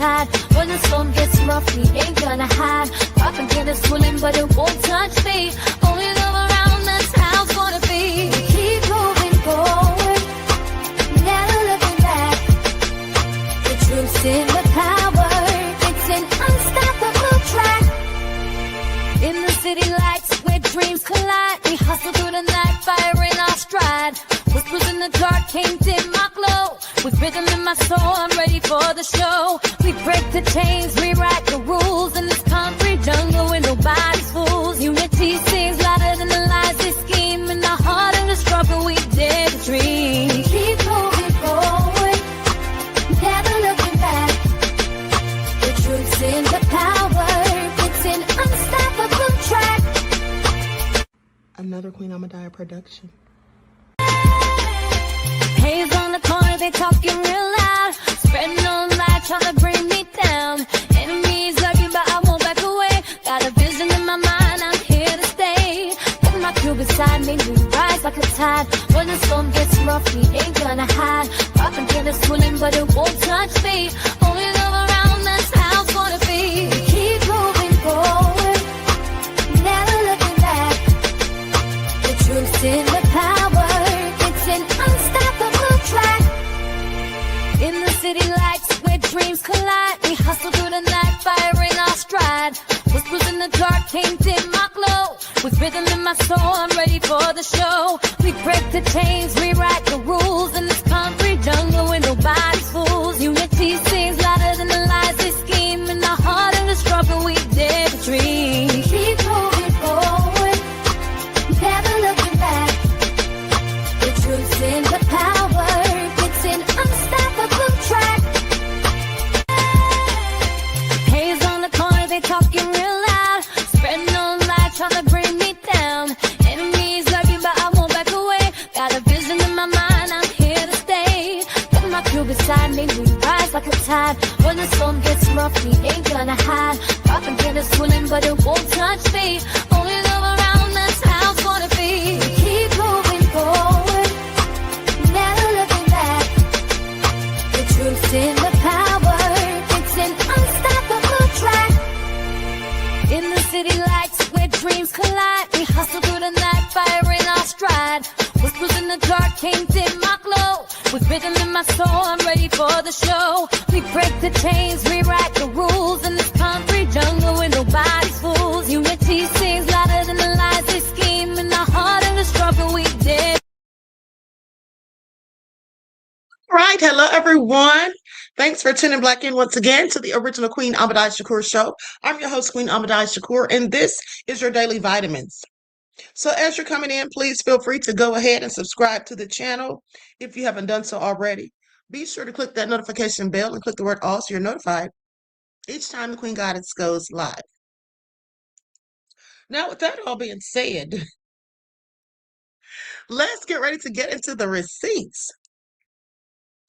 tide. When the storm gets rough, we ain't gonna hide. Propaganda swilling, but it won't touch me. Only love around, that's how it's gonna be. We keep moving forward, never looking back. The truth's in the power, it's an unstoppable track. In the city lights where dreams collide, we hustle through the night, fire in our stride. Whispers in the dark can't dim my glow. With rhythm in my soul, I'm ready for the show. We break the chains, rewrite the rules in this concrete jungle where nobody's fools. Unity sings louder than the lies they scheme. In the heart of the struggle, we dare to dream. We keep moving forward, never looking back. The truth's in the power, it's an unstoppable track. Another Queen Ahmadiyyah production. Haze on the corner, they talking real loud. Spreading on light, trying to bring me down. Enemies lurking, but I won't back away. Got a vision in my mind, I'm here to stay. Put my crew beside me, we rise like a tide. When the storm gets rough, we ain't gonna hide. Propaganda swilling, but it won't touch me. Only love around, that's how it's gonna be. We keep moving forward, never looking back. The truth's in the power, it's an unstoppable track. In the city lights where dreams collide, we hustle through the night, fire in our stride. Whispers in the dark can't dim my glow. With rhythm in my soul, I'm ready for the show. We break the chains, rewrite the rules in this concrete jungle where nobody's fools. Unity sings louder than the lies they scheme. In the heart of the struggle, we dare to dream. We keep moving forward, never looking back. The truth's in the power, it's an unstoppable track. Haze on the corner, they talking real loud. Spreading on light, trying to bring me down. Enemies lurking, but I won't back away. Got a vision in my mind, I'm here to stay. Put my crew beside me, we rise like a tide. When the storm gets rough, we ain't gonna hide. Propaganda swilling, but it won't touch me. Only love around, that's how it's gonna be. We keep moving forward, never looking back. The truth's in the power, it's an unstoppable track. In the city lights where dreams collide, we hustle through the night, fire in our stride. Whispers in the dark can't dim my glow. With rhythm in my soul, I'm ready for the show. We break the chains, rewrite the rules in this concrete jungle where nobody's fools. Unity sings louder than the lies they scheme. In the heart of the struggle, we dare. Right, hello everyone. Thanks for tuning back in once again to the original Queen Ahmadiyyah Shakur show. I'm your host, Queen Ahmadiyyah Shakur, and this is your daily vitamins. So as you're coming in, please feel free to go ahead and subscribe to the channel if you haven't done so already. Be sure to click that notification bell and click the word all so you're notified each time the Queen Goddess goes live. Now, with that all being said, let's get ready to get into the receipts.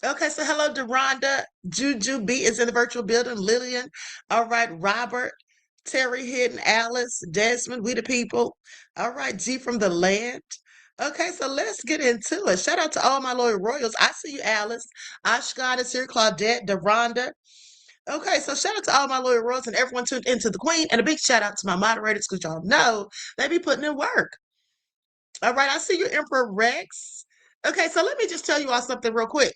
Okay, so hello, Deronda. Juju B is in the virtual building. Lillian. All right, Robert. Terry Hidden, Alice, Desmond, we the people. All right, G from the land. Okay, so let's get into it. Shout out to all my loyal royals. I see you, Alice. Ashcott is here, Claudette, Deronda. Okay, so shout out to all my loyal royals and everyone tuned into the Queen. And a big shout out to my moderators because y'all know they be putting in work. All right, I see you, Emperor Rex. Okay, so let me just tell you all something real quick.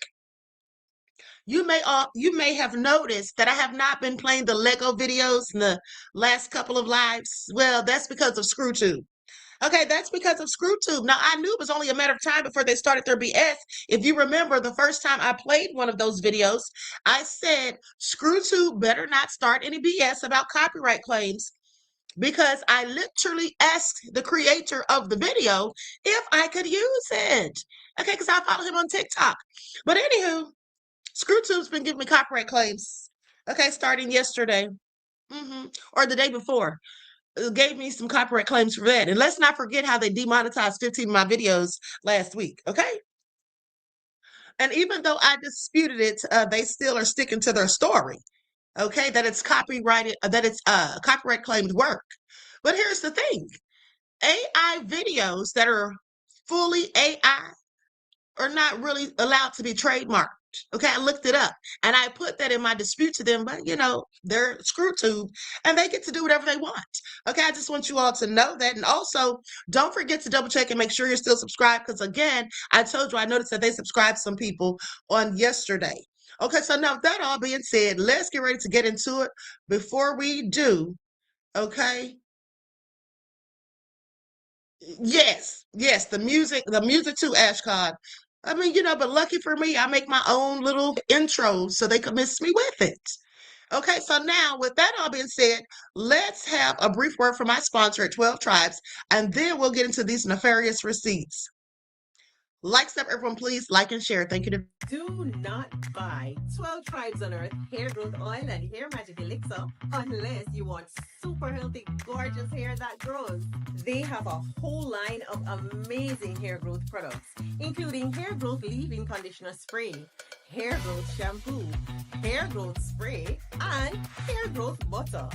You may have noticed that I have not been playing the Lego videos in the last couple of lives. Well, that's because of ScrewTube. Okay, that's because of ScrewTube. Now, I knew it was only a matter of time before they started their BS. If you remember, the first time I played one of those videos, I said, ScrewTube better not start any BS about copyright claims, because I literally asked the creator of the video if I could use it. Okay, because I follow him on TikTok. But anywho, ScrewTube's been giving me copyright claims, okay, starting yesterday, or the day before. It gave me some copyright claims for that. And let's not forget how they demonetized 15 of my videos last week, okay? And even though I disputed it, they still are sticking to their story, okay, that it's copyrighted, that it's copyright claimed work. But here's the thing. AI videos that are fully AI are not really allowed to be trademarked. Okay, I looked it up and I put that in my dispute to them, but they're screw tube and they get to do whatever they want. Okay, I just want you all to know that. And also, don't forget to double check and make sure you're still subscribed because, again, I told you I noticed that they subscribed some people on yesterday. Okay, so now that all being said, let's get ready to get into it. Before we do, okay. Yes, the music too, Ashcon. I mean, but lucky for me, I make my own little intro so they can miss me with it. Okay, so now with that all being said, let's have a brief word from my sponsor at 12 Tribes, and then we'll get into these nefarious receipts. Like stuff, everyone, please like and share. Thank you. Do not buy 12 Tribes on Earth hair growth oil and hair magic elixir unless you want super healthy, gorgeous hair that grows. They have a whole line of amazing hair growth products, including hair growth leave-in conditioner spray, hair growth shampoo, hair growth spray, and hair growth butter.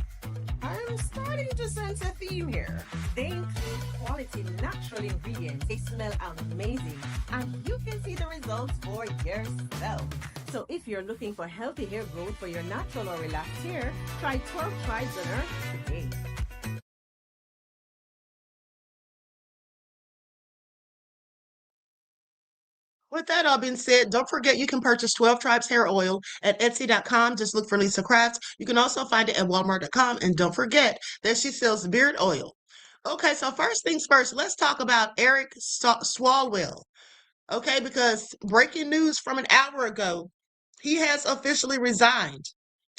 I'm starting to sense a theme here. They include quality natural ingredients. They smell amazing, and you can see the results for yourself. So if you're looking for healthy hair growth for your natural or relaxed hair, try 12 Tribes on Earth today. With that all being said, don't forget you can purchase 12 Tribes hair oil at Etsy.com. Just look for Lisa Crafts. You can also find it at Walmart.com. And don't forget that she sells beard oil. Okay, so first things first, let's talk about Eric Swalwell. Okay, because breaking news from an hour ago, he has officially resigned.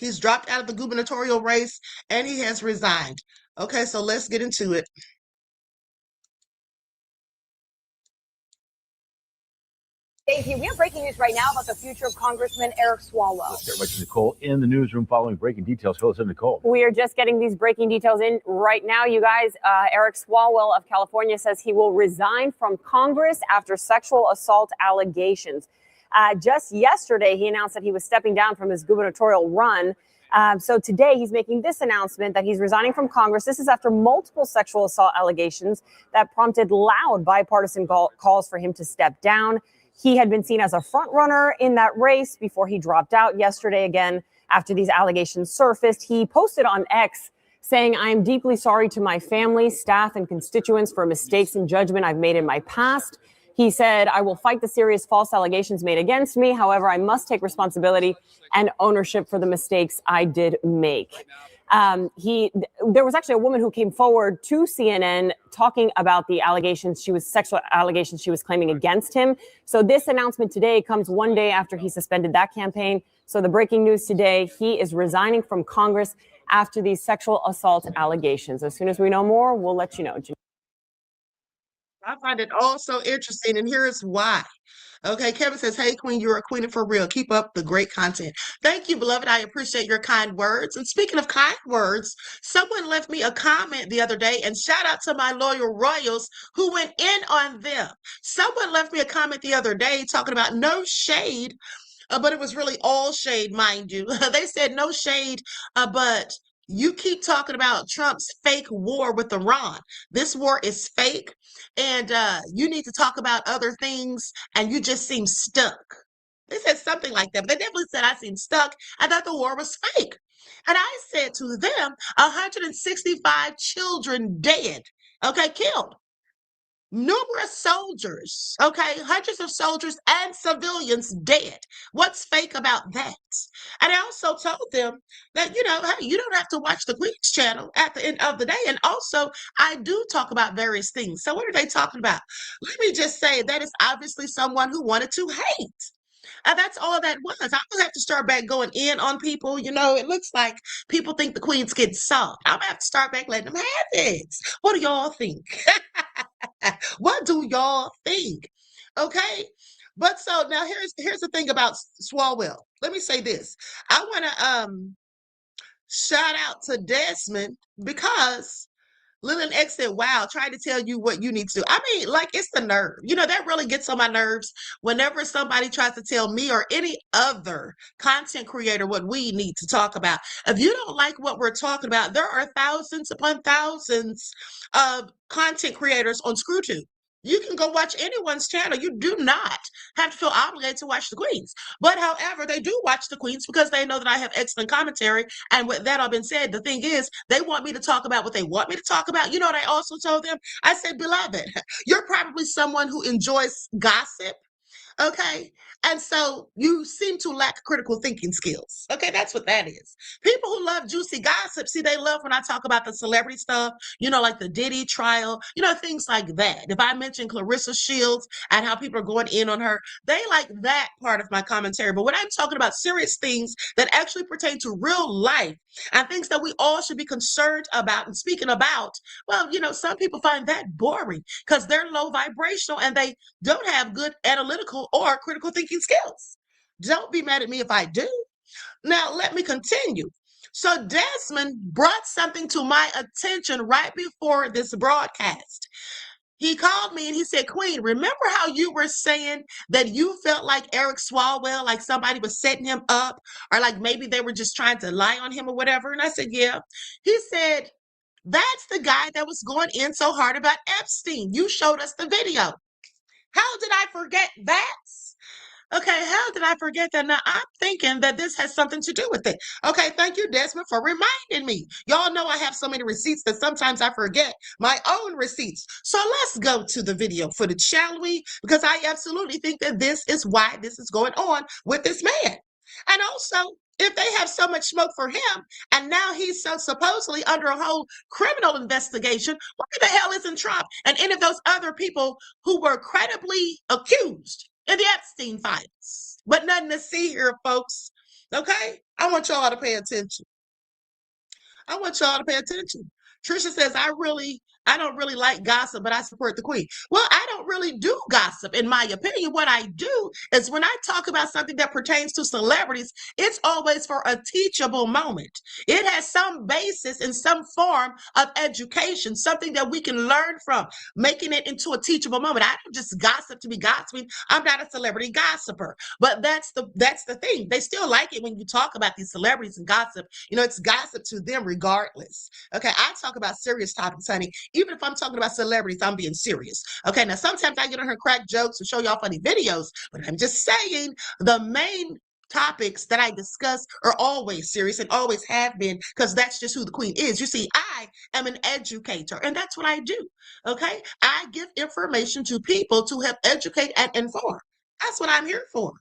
He's dropped out of the gubernatorial race and he has resigned. Okay, so let's get into it. Thank you. We have breaking news right now about the future of Congressman Eric Swalwell. Very much Nicole in the newsroom following breaking details. Fill us in, Nicole. We are just getting these breaking details in right now, you guys. Eric Swalwell of California says he will resign from Congress after sexual assault allegations. Just yesterday, he announced that he was stepping down from his gubernatorial run. So today he's making this announcement that he's resigning from Congress. This is after multiple sexual assault allegations that prompted loud bipartisan calls for him to step down. He had been seen as a front runner in that race before he dropped out yesterday again after these allegations surfaced. He posted on X saying, "I am deeply sorry to my family, staff, and constituents for mistakes and judgment I've made in my past." He said, "I will fight the serious false allegations made against me. However, I must take responsibility and ownership for the mistakes I did make." There was actually a woman who came forward to CNN talking about the sexual allegations she was claiming against him. So this announcement today comes one day after he suspended that campaign. So the breaking news today, he is resigning from Congress after these sexual assault allegations. As soon as we know more, we'll let you know. I find it all so interesting, and here's why. Okay, Kevin says, "Hey, Queen, you're a queen for real. Keep up the great content." Thank you, beloved. I appreciate your kind words. And speaking of kind words, someone left me a comment the other day, and shout out to my loyal royals who went in on them. Someone left me a comment the other day talking about no shade, but it was really all shade, mind you. They said no shade, but you keep talking about Trump's fake war with Iran. This war is fake, and you need to talk about other things, and you just seem stuck. They said something like that, but they definitely said I seem stuck. I thought the war was fake. And I said to them, 165 children dead, okay, killed. Numerous soldiers, okay, hundreds of soldiers and civilians dead. What's fake about that? And I also told them that, hey, you don't have to watch the Queen's channel at the end of the day. And also, I do talk about various things. So what are they talking about? Let me just say that is obviously someone who wanted to hate. And that's all that was. I'm gonna have to start back going in on people. It looks like people think the Queen's getting soft. I'm gonna have to start back letting them have it. What do y'all think? What do y'all think? Okay. But so now here's the thing about Swalwell. Let me say this. I want to shout out to Desmond because Lillian X said, "Wow, trying to tell you what you need to do." I mean, like, it's the nerve. That really gets on my nerves whenever somebody tries to tell me or any other content creator what we need to talk about. If you don't like what we're talking about, there are thousands upon thousands of content creators on ScrewTube. You can go watch anyone's channel. You do not have to feel obligated to watch the queens. But however, they do watch the queens because they know that I have excellent commentary. And with that all been said, the thing is, they want me to talk about what they want me to talk about. You know what I also told them? I said, beloved, you're probably someone who enjoys gossip. Okay. And so you seem to lack critical thinking skills. Okay. That's what that is. People who love juicy gossip, see, they love when I talk about the celebrity stuff, like the Diddy trial, things like that. If I mention Clarissa Shields and how people are going in on her, they like that part of my commentary. But when I'm talking about serious things that actually pertain to real life and things that we all should be concerned about and speaking about, well, some people find that boring because they're low vibrational and they don't have good analytical or critical thinking skills. Don't be mad at me if I do. Now, let me continue. So Desmond brought something to my attention right before this broadcast. He called me and he said, Queen, remember how you were saying that you felt like Eric Swalwell, like somebody was setting him up, or like maybe they were just trying to lie on him or whatever? And I said, yeah. He said, that's the guy that was going in so hard about Epstein. You showed us the video. How did I forget that? Okay, how did I forget that? Now, I'm thinking that this has something to do with it. Okay, thank you, Desmond, for reminding me. Y'all know I have so many receipts that sometimes I forget my own receipts. So let's go to the video footage, shall we? Because I absolutely think that this is why this is going on with this man. And also, if they have so much smoke for him, and now he's so supposedly under a whole criminal investigation, why the hell isn't Trump and any of those other people who were credibly accused in the Epstein files? But nothing to see here, folks. Okay? I want y'all to pay attention. I want y'all to pay attention. Trisha says, I don't really like gossip, but I support the queen. Well, I don't really do gossip, in my opinion. What I do is when I talk about something that pertains to celebrities, it's always for a teachable moment. It has some basis in some form of education, something that we can learn from, making it into a teachable moment. I don't just gossip to be gossiping. I'm not a celebrity gossiper, but that's the thing. They still like it when you talk about these celebrities and gossip. It's gossip to them regardless. Okay, I talk about serious topics, honey. Even if I'm talking about celebrities, I'm being serious. Okay, now sometimes I get on her crack jokes and show y'all funny videos, but I'm just saying the main topics that I discuss are always serious and always have been, because that's just who the queen is. You see, I am an educator, and that's what I do. Okay, I give information to people to help educate and inform. That's what I'm here for.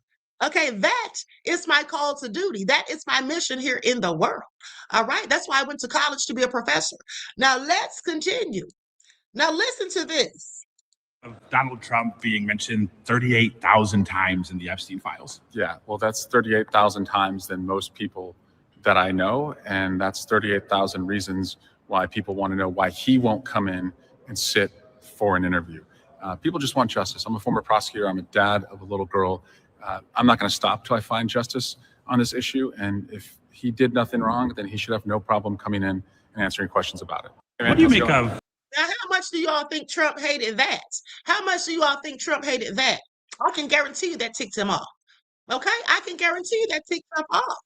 Okay, that is my call to duty. That is my mission here in the world. All right, that's why I went to college to be a professor. Now let's continue. Now listen to this. Of Donald Trump being mentioned 38,000 times in the Epstein files. Yeah, well, that's 38,000 times than most people that I know, and that's 38,000 reasons why people want to know why he won't come in and sit for an interview. People just want justice. I'm a former prosecutor. I'm a dad of a little girl. I'm not going to stop till I find justice on this issue. And if he did nothing wrong, then he should have no problem coming in and answering questions about it. What do you make of? Now, how much do y'all think Trump hated that? How much do y'all think Trump hated that? I can guarantee you that ticked him off. Okay? I can guarantee you that ticked him off.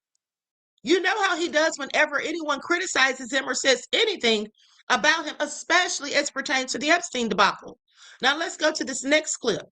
You know how he does whenever anyone criticizes him or says anything about him, especially as pertains to the Epstein debacle. Now, let's go to this next clip.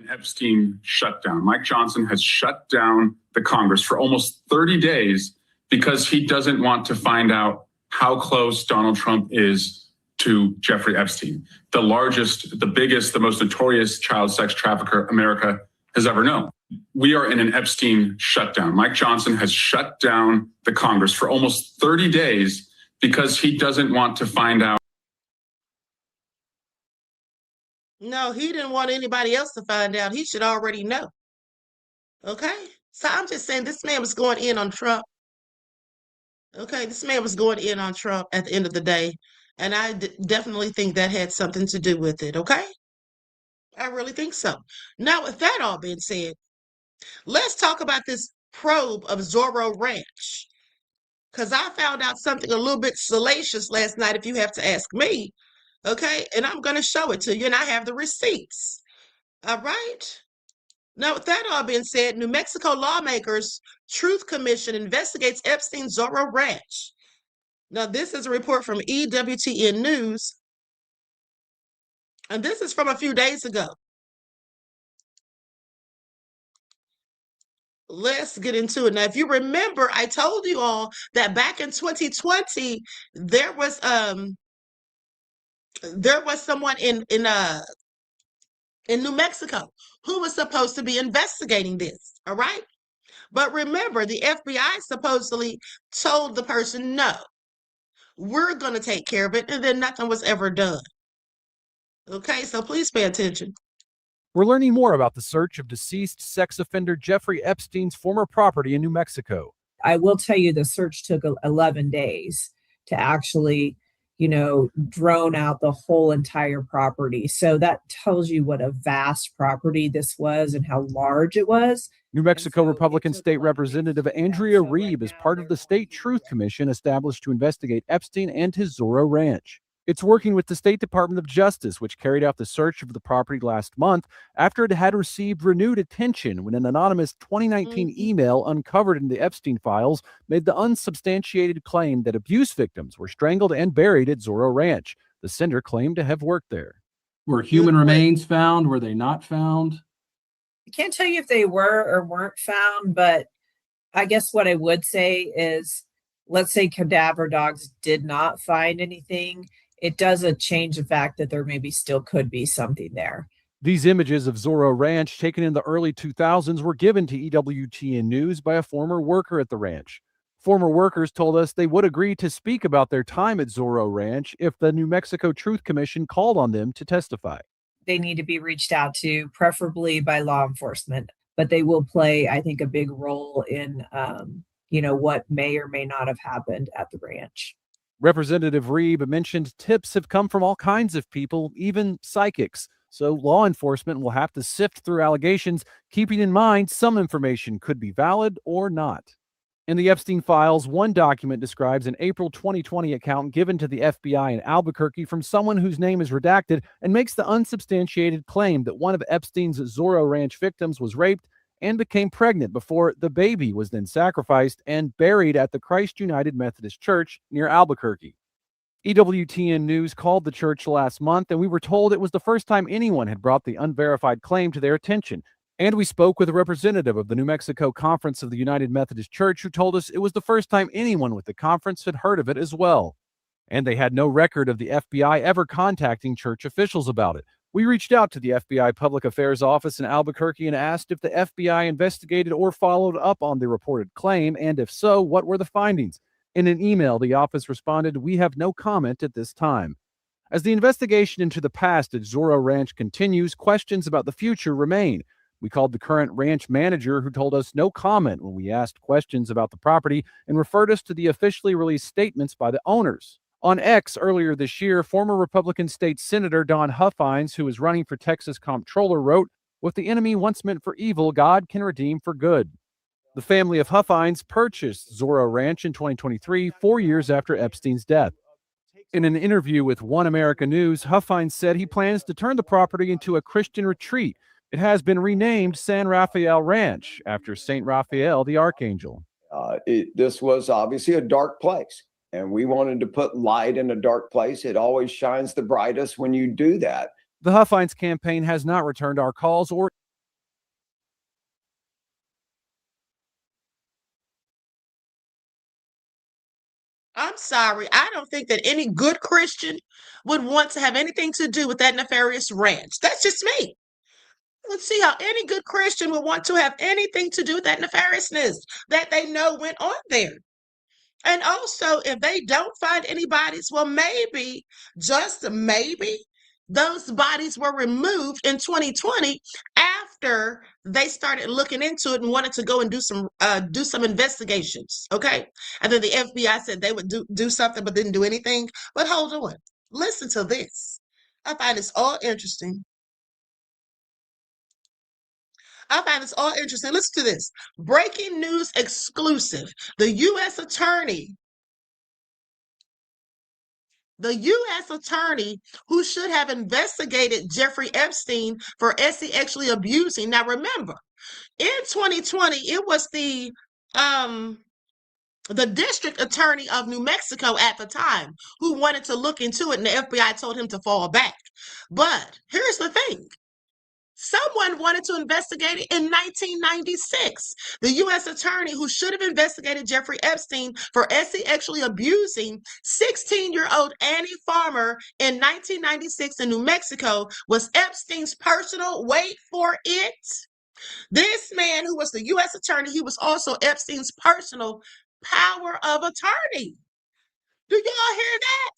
Epstein shutdown. Mike Johnson has shut down the Congress for almost 30 days because he doesn't want to find out how close Donald Trump is to Jeffrey Epstein, the largest, the biggest, the most notorious child sex trafficker America has ever known. We are in an Epstein shutdown. Mike Johnson has shut down the Congress for almost 30 days because he doesn't want to find out. No, he didn't want anybody else to find out. He should already know. Okay? So I'm just saying this man was going in on Trump. Okay, this man was going in on Trump at the end of the day. And I definitely think that had something to do with it. Okay? I really think so. Now, with that all being said, let's talk about this probe of Zorro Ranch. Because I found out something a little bit salacious last night, if you have to ask me. Okay, and I'm going to show it to you, and I have the receipts. All right. Now, with that all being said, New Mexico lawmakers' Truth Commission investigates Epstein's Zorro Ranch. Now, this is a report from EWTN News, and this is from a few days ago. Let's get into it. Now, if you remember, I told you all that back in 2020, there was someone in New Mexico who was supposed to be investigating this, all right? But remember, the FBI supposedly told the person, no, we're going to take care of it, and then nothing was ever done. Okay, so please pay attention. We're learning more about the search of deceased sex offender Jeffrey Epstein's former property in New Mexico. I will tell you the search took 11 days to actually, drone out the whole entire property. So that tells you what a vast property this was and how large it was. New Mexico Republican State Representative Andrea Reeb is part of the State Truth Commission established to investigate Epstein and his Zorro Ranch. It's working with the State Department of Justice, which carried out the search of the property last month after it had received renewed attention when an anonymous 2019 email uncovered in the Epstein files made the unsubstantiated claim that abuse victims were strangled and buried at Zorro Ranch. The sender claimed to have worked there. Were human remains found? Were they not found? I can't tell you if they were or weren't found, but I guess what I would say is, let's say cadaver dogs did not find anything. It doesn't change the fact that there maybe still could be something there. These images of Zorro Ranch taken in the early 2000s were given to EWTN News by a former worker at the ranch. Former workers told us they would agree to speak about their time at Zorro Ranch if the New Mexico Truth Commission called on them to testify. They need to be reached out to, preferably by law enforcement, but they will play, I think, a big role in, what may or may not have happened at the ranch. Representative Reeb mentioned tips have come from all kinds of people, even psychics. So law enforcement will have to sift through allegations, keeping in mind some information could be valid or not. In the Epstein files, one document describes an April 2020 account given to the FBI in Albuquerque from someone whose name is redacted and makes the unsubstantiated claim that one of Epstein's Zorro Ranch victims was raped and became pregnant before the baby was then sacrificed and buried at the Christ United Methodist Church near Albuquerque. EWTN News called the church last month, and we were told it was the first time anyone had brought the unverified claim to their attention. And we spoke with a representative of the New Mexico Conference of the United Methodist Church who told us it was the first time anyone with the conference had heard of it as well. And they had no record of the FBI ever contacting church officials about it. We reached out to the FBI Public Affairs Office in Albuquerque and asked if the FBI investigated or followed up on the reported claim, and if so, what were the findings? In an email, the office responded, "We have no comment at this time." As the investigation into the past at Zorro Ranch continues, questions about the future remain. We called the current ranch manager, who told us no comment when we asked questions about the property and referred us to the officially released statements by the owners. On X earlier this year, former Republican State Senator Don Huffines, who is running for Texas Comptroller, wrote, "What the enemy once meant for evil, God can redeem for good." The family of Huffines purchased Zorro Ranch in 2023, 4 years after Epstein's death. In an interview with One America News, Huffines said he plans to turn the property into a Christian retreat. It has been renamed San Rafael Ranch after St. Raphael the Archangel. This was obviously a dark place, and we wanted to put light in a dark place. It always shines the brightest when you do that. The Huffines campaign has not returned our calls or I'm sorry. I don't think that any good Christian would want to have anything to do with that nefarious ranch. That's just me. Let's see how any good Christian would want to have anything to do with that nefariousness that they know went on there. And also, if they don't find any bodies, well, maybe, just maybe, those bodies were removed in 2020 after they started looking into it and wanted to go and do some investigations. Okay. And then the FBI said they would do something, but didn't do anything. But hold on. Listen to this. I find this all interesting. Listen to this. Breaking news exclusive. The U.S. attorney who should have investigated Jeffrey Epstein for sexually abusing. Now remember, in 2020, it was the the district attorney of New Mexico at the time, who wanted to look into it, and the FBI told him to fall back. But here's the thing. Someone wanted to investigate it in 1996. The U.S. attorney who should have investigated Jeffrey Epstein for sexually abusing 16-year-old Annie Farmer in 1996 in New Mexico was Epstein's personal, wait for it, this man who was the U.S. attorney, he was also Epstein's personal power of attorney. Do y'all hear that?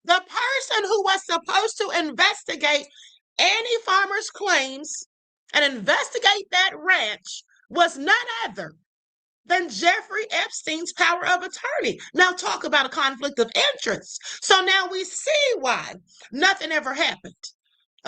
The person who was supposed to investigate Annie Farmer's claims and investigate that ranch was none other than Jeffrey Epstein's power of attorney. Now talk about a conflict of interest. So now we see why nothing ever happened.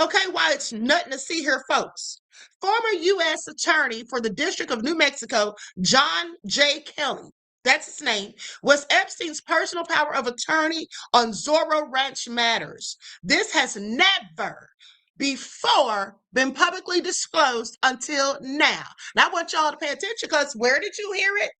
Okay, why it's nothing to see here, folks. Former U.S. Attorney for the District of New Mexico, John J. Kelly, that's his name, was Epstein's personal power of attorney on Zorro Ranch matters. This has never before been publicly disclosed until now. Now, I want y'all to pay attention, because where did you hear it?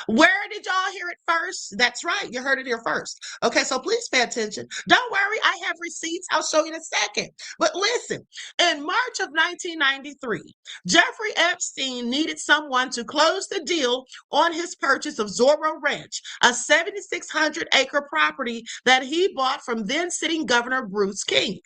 Where did y'all hear it first? That's right, you heard it here first. Okay, so please pay attention. Don't worry, I have receipts. I'll show you in a second. But listen, in March of 1993, Jeffrey Epstein needed someone to close the deal on his purchase of Zorro Ranch, a 7,600-acre property that he bought from then-sitting Governor Bruce King.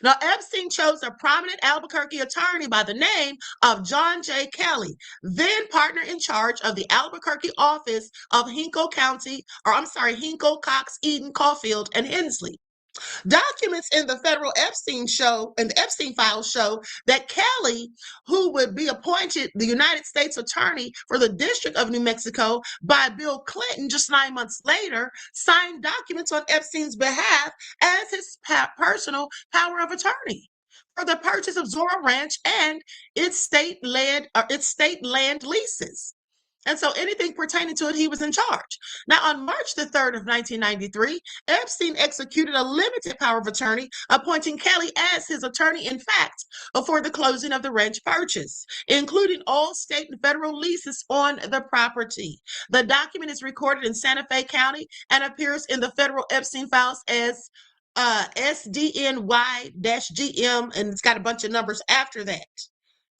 Now, Epstein chose a prominent Albuquerque attorney by the name of John J. Kelly, then partner in charge of the Albuquerque office of Hinkle, Cox, Eden, Caulfield, and Hensley. Documents in the federal Epstein files show that Kelly, who would be appointed the United States Attorney for the District of New Mexico by Bill Clinton just 9 months later, signed documents on Epstein's behalf as his personal power of attorney for the purchase of Zorro Ranch and its state land leases. And so anything pertaining to it, he was in charge. Now, on March the 3rd of 1993, Epstein executed a limited power of attorney, appointing Kelly as his attorney in fact for the closing of the ranch purchase, including all state and federal leases on the property. The document is recorded in Santa Fe County and appears in the federal Epstein files as SDNY-GM, and it's got a bunch of numbers after that.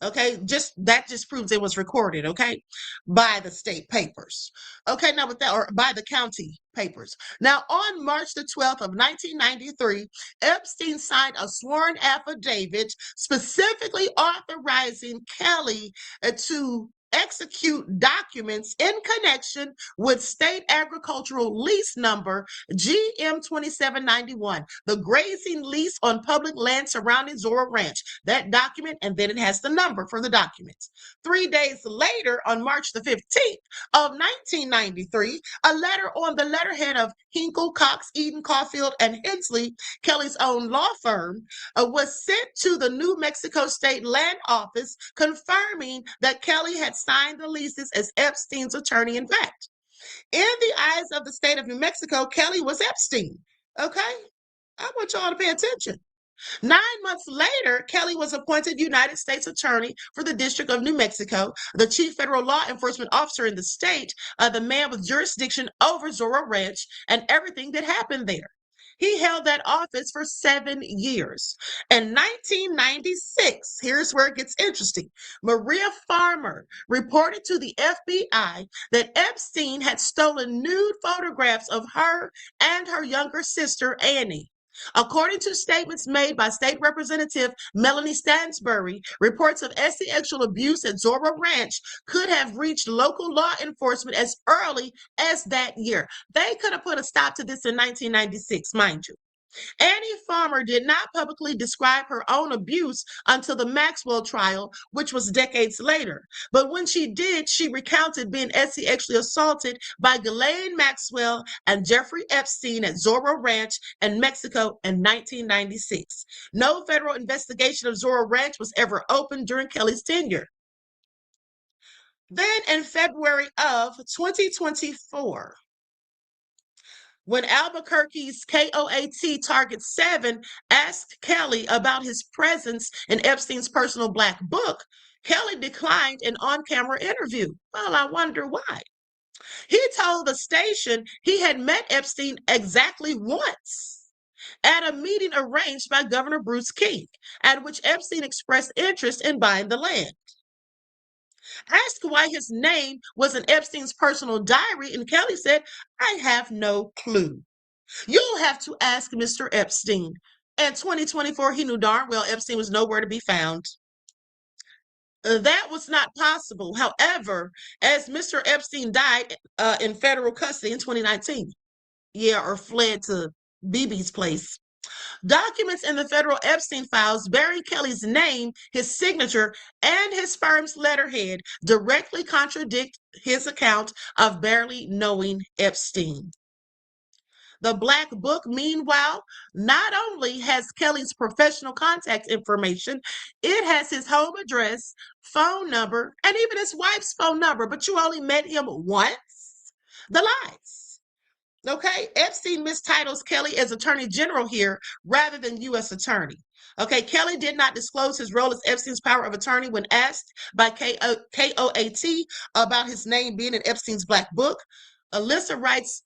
Okay, that just proves it was recorded, okay, by the state papers. Okay, now with that, or by the county papers. Now, on March the 12th of 1993, Epstein signed a sworn affidavit specifically authorizing Kelly to execute documents in connection with state agricultural lease number GM 2791, the grazing lease on public land surrounding Zorro Ranch. That document, and then it has the number for the documents. 3 days later, on March the 15th of 1993, a letter on the letterhead of Hinkle, Cox, Eden, Caulfield, and Hensley, Kelly's own law firm, was sent to the New Mexico State Land Office confirming that Kelly had signed the leases as Epstein's attorney in fact. In the eyes of the state of New Mexico, Kelly was Epstein. Okay? I want y'all to pay attention. 9 months later, Kelly was appointed United States Attorney for the District of New Mexico, the chief federal law enforcement officer in the state, the man with jurisdiction over Zorro Ranch and everything that happened there. He held that office for 7 years. In 1996, here's where it gets interesting. Maria Farmer reported to the FBI that Epstein had stolen nude photographs of her and her younger sister, Annie. According to statements made by State Representative Melanie Stansbury, reports of sexual abuse at Zorro Ranch could have reached local law enforcement as early as that year. They could have put a stop to this in 1996, mind you. Annie Farmer did not publicly describe her own abuse until the Maxwell trial, which was decades later. But when she did, she recounted being sexually assaulted by Ghislaine Maxwell and Jeffrey Epstein at Zorro Ranch in Mexico in 1996. No federal investigation of Zorro Ranch was ever opened during Kelly's tenure. Then in February of 2024, when Albuquerque's KOAT Target 7 asked Kelly about his presence in Epstein's personal black book, Kelly declined an on-camera interview. Well, I wonder why. He told the station he had met Epstein exactly once at a meeting arranged by Governor Bruce King, at which Epstein expressed interest in buying the land. Asked why his name was in Epstein's personal diary, and Kelly said, I have no clue. You'll have to ask Mr. Epstein. In 2024, he knew darn well Epstein was nowhere to be found. That was not possible. However, as Mr. Epstein died in federal custody in 2019, or fled to BB's place, documents in the federal Epstein files bearing Kelly's name, his signature, and his firm's letterhead directly contradict his account of barely knowing Epstein. The Black Book, meanwhile, not only has Kelly's professional contact information, it has his home address, phone number, and even his wife's phone number, but you only met him once? The lies. Okay, Epstein mistitles Kelly as Attorney General here rather than U.S. Attorney. Okay, Kelly did not disclose his role as Epstein's power of attorney when asked by KOAT about his name being in Epstein's Black Book. Alyssa writes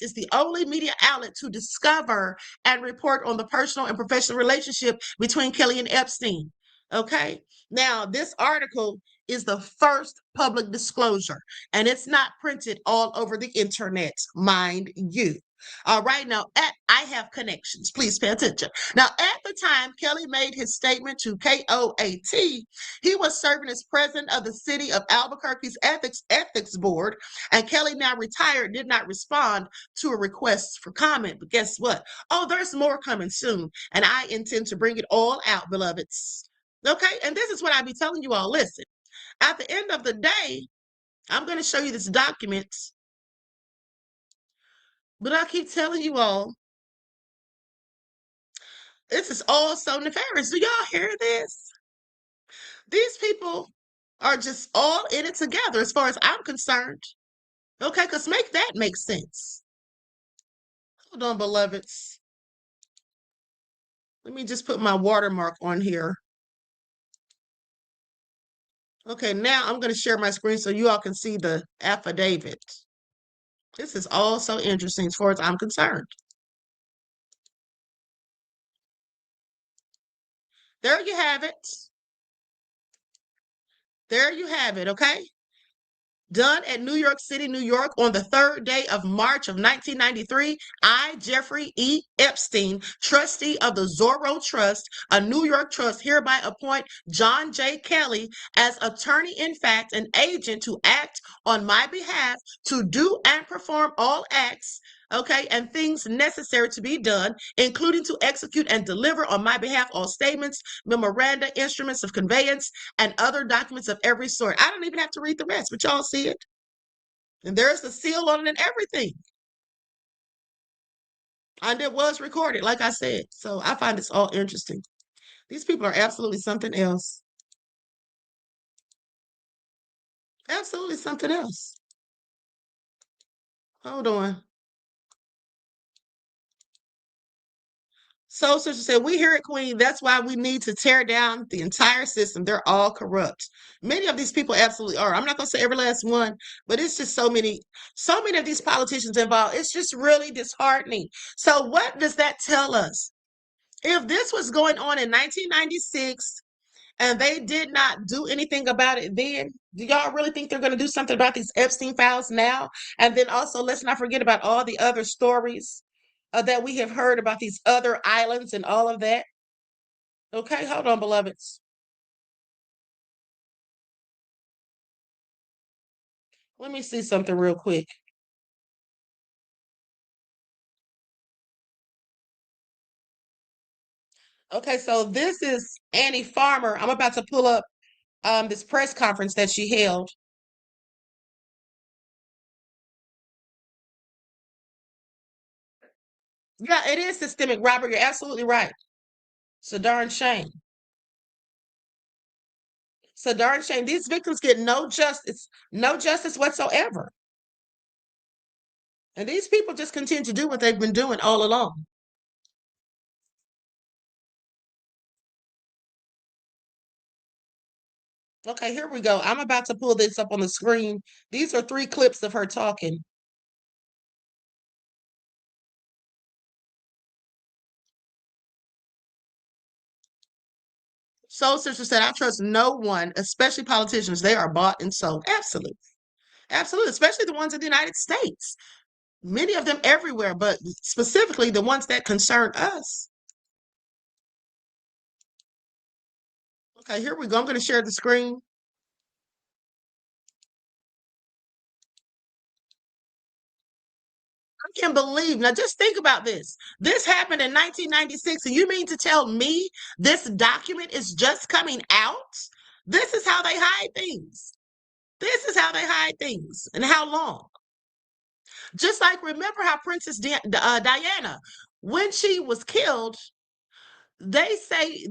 is the only media outlet to discover and report on the personal and professional relationship between Kelly and Epstein. Okay, now this article is the first public disclosure, and it's not printed all over the internet, mind you. All right, now I have connections. Please pay attention. Now, at the time Kelly made his statement to KOAT, he was serving as president of the city of Albuquerque's ethics board, and Kelly, now retired, did not respond to a request for comment. But guess what? Oh, there's more coming soon, and I intend to bring it all out, beloveds. Okay, and this is what I be telling you all. Listen, at the end of the day, I'm going to show you this document, but I keep telling you all, this is all so nefarious. Do y'all hear this? These people are just all in it together as far as I'm concerned. Okay, because make that make sense. Hold on, beloveds. Let me just put my watermark on here. Okay, now I'm going to share my screen so you all can see the affidavit. This is all so interesting as far as I'm concerned. There you have it. There you have it, okay? Done at New York City, New York, on the 3rd day of March of 1993, I, Jeffrey E. Epstein, trustee of the Zorro Trust, a New York trust, hereby appoint John J. Kelly as attorney in fact and agent to act on my behalf to do and perform all acts, okay, and things necessary to be done, including to execute and deliver on my behalf all statements, memoranda, instruments of conveyance, and other documents of every sort. I don't even have to read the rest, but y'all see it. And there's the seal on it and everything. And it was recorded, like I said. So I find this all interesting. These people are absolutely something else. Absolutely something else. Hold on. So sister said, we here at Queen, that's why we need to tear down the entire system. They're all corrupt. Many of these people absolutely are. I'm not going to say every last one, but it's just so many of these politicians involved. It's just really disheartening. So what does that tell us? If this was going on in 1996 and they did not do anything about it then, do y'all really think they're going to do something about these Epstein files now? And then also, let's not forget about all the other stories that we have heard about these other islands and all of that. Okay, hold on, beloveds. Let me see something real quick. Okay, so this is Annie Farmer. I'm about to pull up this press conference that she held. Yeah, it is systemic, Robert. You're absolutely right. It's a darn shame. It's a darn shame. These victims get no justice whatsoever. And these people just continue to do what they've been doing all along. Okay, here we go. I'm about to pull this up on the screen. These are 3 clips of her talking. Soul Sister said, I trust no one, especially politicians. They are bought and sold. Absolutely. Absolutely. Especially the ones in the United States. Many of them everywhere, but specifically the ones that concern us. Okay, here we go. I'm going to share the screen. I can't believe. Now, just think about this. This happened in 1996, and you mean to tell me this document is just coming out? This is how they hide things. This is how they hide things, and how long? Just like, remember how Princess Diana, when she was killed, they say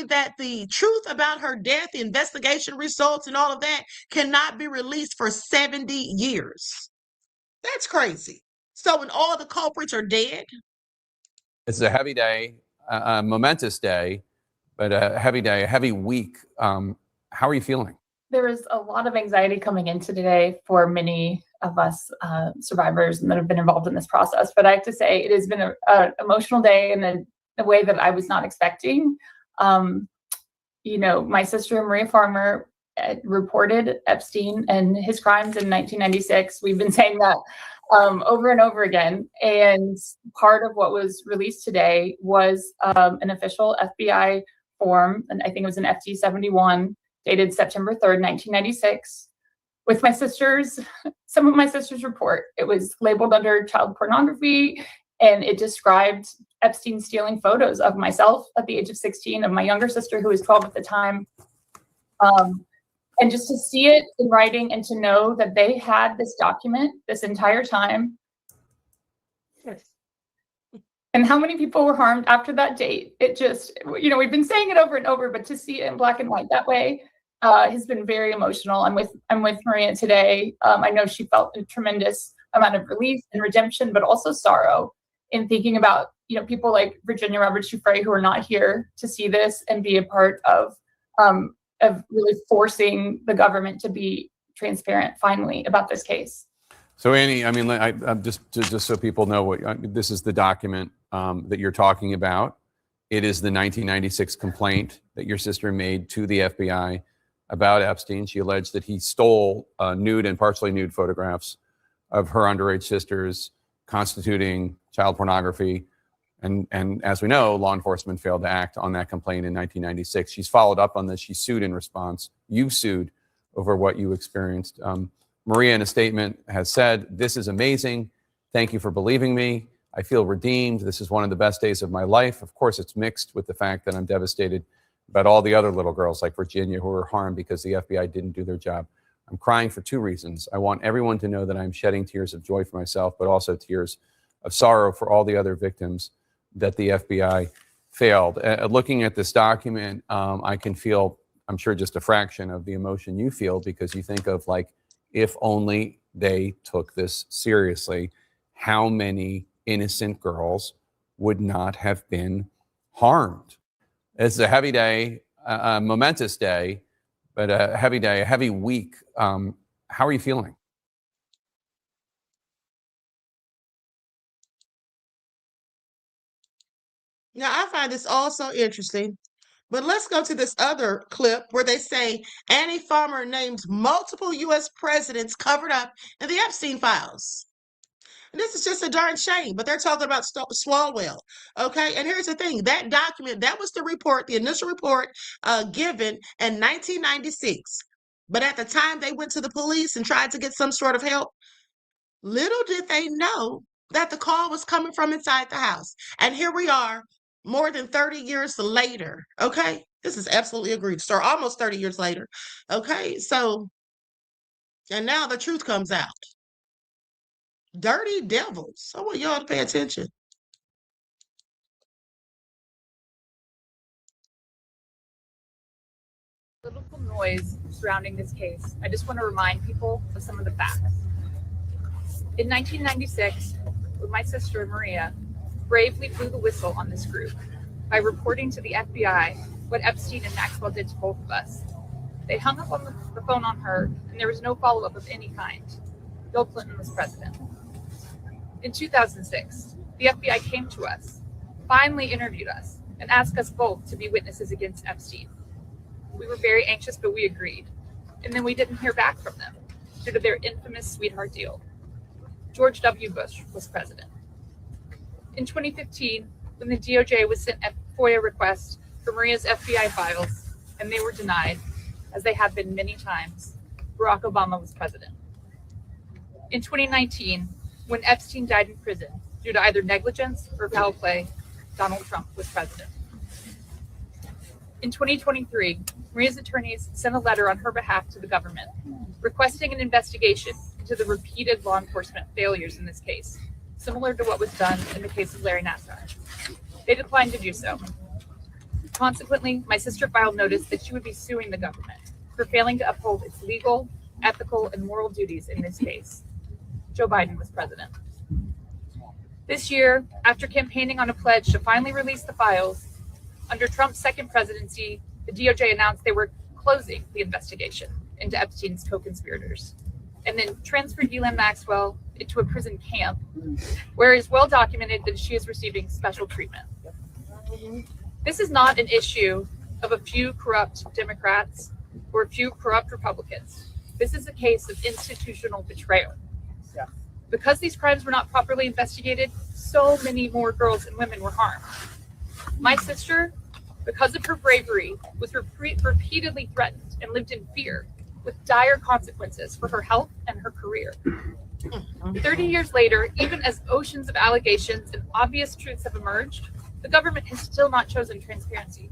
that the truth about her death, the investigation results, and all of that cannot be released for 70 years. That's crazy. So when all the culprits are dead. It's a heavy day, a momentous day, but a heavy day, a heavy week. How are you feeling? There was a lot of anxiety coming into today for many of us survivors that have been involved in this process. But I have to say, it has been an emotional day in a way that I was not expecting. You know, my sister Maria Farmer reported Epstein and his crimes in 1996. We've been saying that over and over again. And part of what was released today was an official FBI form, and I think it was an FT 71, dated September 3rd, 1996, with my sister's, some of my sister's report. It was labeled under child pornography, and it described Epstein stealing photos of myself at the age of 16, of my younger sister, who was 12 at the time. And just to see it in writing and to know that they had this document this entire time. And how many people were harmed after that date. It just, you know, we've been saying it over and over, but to see it in black and white that way has been very emotional. I'm with Maria today. I know she felt a tremendous amount of relief and redemption, but also sorrow in thinking about, you know, people like Virginia Roberts Giuffre, who are not here to see this and be a part of really forcing the government to be transparent finally about this case. So Annie, I mean, I'm just so people know what this is, the document that you're talking about. It is the 1996 complaint that your sister made to the FBI about Epstein. She alleged that he stole nude and partially nude photographs of her underage sisters, constituting child pornography. And as we know, law enforcement failed to act on that complaint in 1996. She's followed up on this. She sued in response. You sued over what you experienced. Maria, in a statement, has said, "This is amazing. Thank you for believing me. I feel redeemed. This is one of the best days of my life." Of course, it's mixed with the fact that I'm devastated about all the other little girls like Virginia who were harmed because the FBI didn't do their job. I'm crying for 2 reasons. I want everyone to know that I'm shedding tears of joy for myself, but also tears of sorrow for all the other victims that the FBI failed. Looking at this document, I can feel, I'm sure, just a fraction of the emotion you feel, because you think of, like, if only they took this seriously, how many innocent girls would not have been harmed. It's a heavy day, a momentous day, but a heavy day, a heavy week. How are you feeling? Now, I find this also interesting, but let's go to this other clip where they say Annie Farmer named multiple U.S. presidents covered up in the Epstein files. And this is just a darn shame, but they're talking about Swalwell. Okay, and here's the thing. That document, that was the report, the initial report given in 1996. But at the time they went to the police and tried to get some sort of help, little did they know that the call was coming from inside the house. And here we are, more than 30 years later. Okay, this is absolutely egregious, or almost 30 years later. Okay, so, and now the truth comes out. Dirty devils. I want y'all to pay attention. Political noise surrounding this case. I just want to remind people of some of the facts. In 1996, with my sister Maria, bravely blew the whistle on this group by reporting to the FBI what Epstein and Maxwell did to both of us. They hung up on the phone on her, and there was no follow-up of any kind. Bill Clinton was president. In 2006, the FBI came to us, finally interviewed us, and asked us both to be witnesses against Epstein. We were very anxious, but we agreed. And then we didn't hear back from them due to their infamous sweetheart deal. George W. Bush was president. In 2015, when the DOJ was sent a FOIA request for Maria's FBI files, and they were denied, as they have been many times, Barack Obama was president. In 2019, when Epstein died in prison due to either negligence or foul play, Donald Trump was president. In 2023, Maria's attorneys sent a letter on her behalf to the government, requesting an investigation into the repeated law enforcement failures in this case, similar to what was done in the case of Larry Nassar. They declined to do so. Consequently, my sister filed notice that she would be suing the government for failing to uphold its legal, ethical, and moral duties in this case. Joe Biden was president. This year, after campaigning on a pledge to finally release the files, under Trump's second presidency, the DOJ announced they were closing the investigation into Epstein's co-conspirators, and then transferred Ghislaine Maxwell into a prison camp, where it is well documented that she is receiving special treatment. This is not an issue of a few corrupt Democrats or a few corrupt Republicans. This is a case of institutional betrayal. Because these crimes were not properly investigated, so many more girls and women were harmed. My sister, because of her bravery, was repeatedly threatened and lived in fear, with dire consequences for her health and her career. 30 years later, even as oceans of allegations and obvious truths have emerged, the government has still not chosen transparency.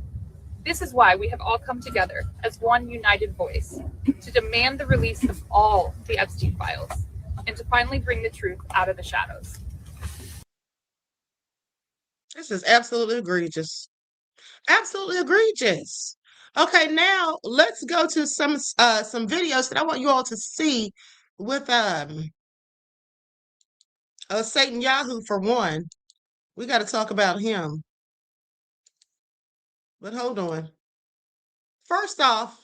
This is why we have all come together as one united voice to demand the release of all the Epstein files and to finally bring the truth out of the shadows. This is absolutely egregious. Absolutely egregious. Okay, now let's go to some videos that I want you all to see with Satan Yahoo for one. We got to talk about him. But hold on. First off,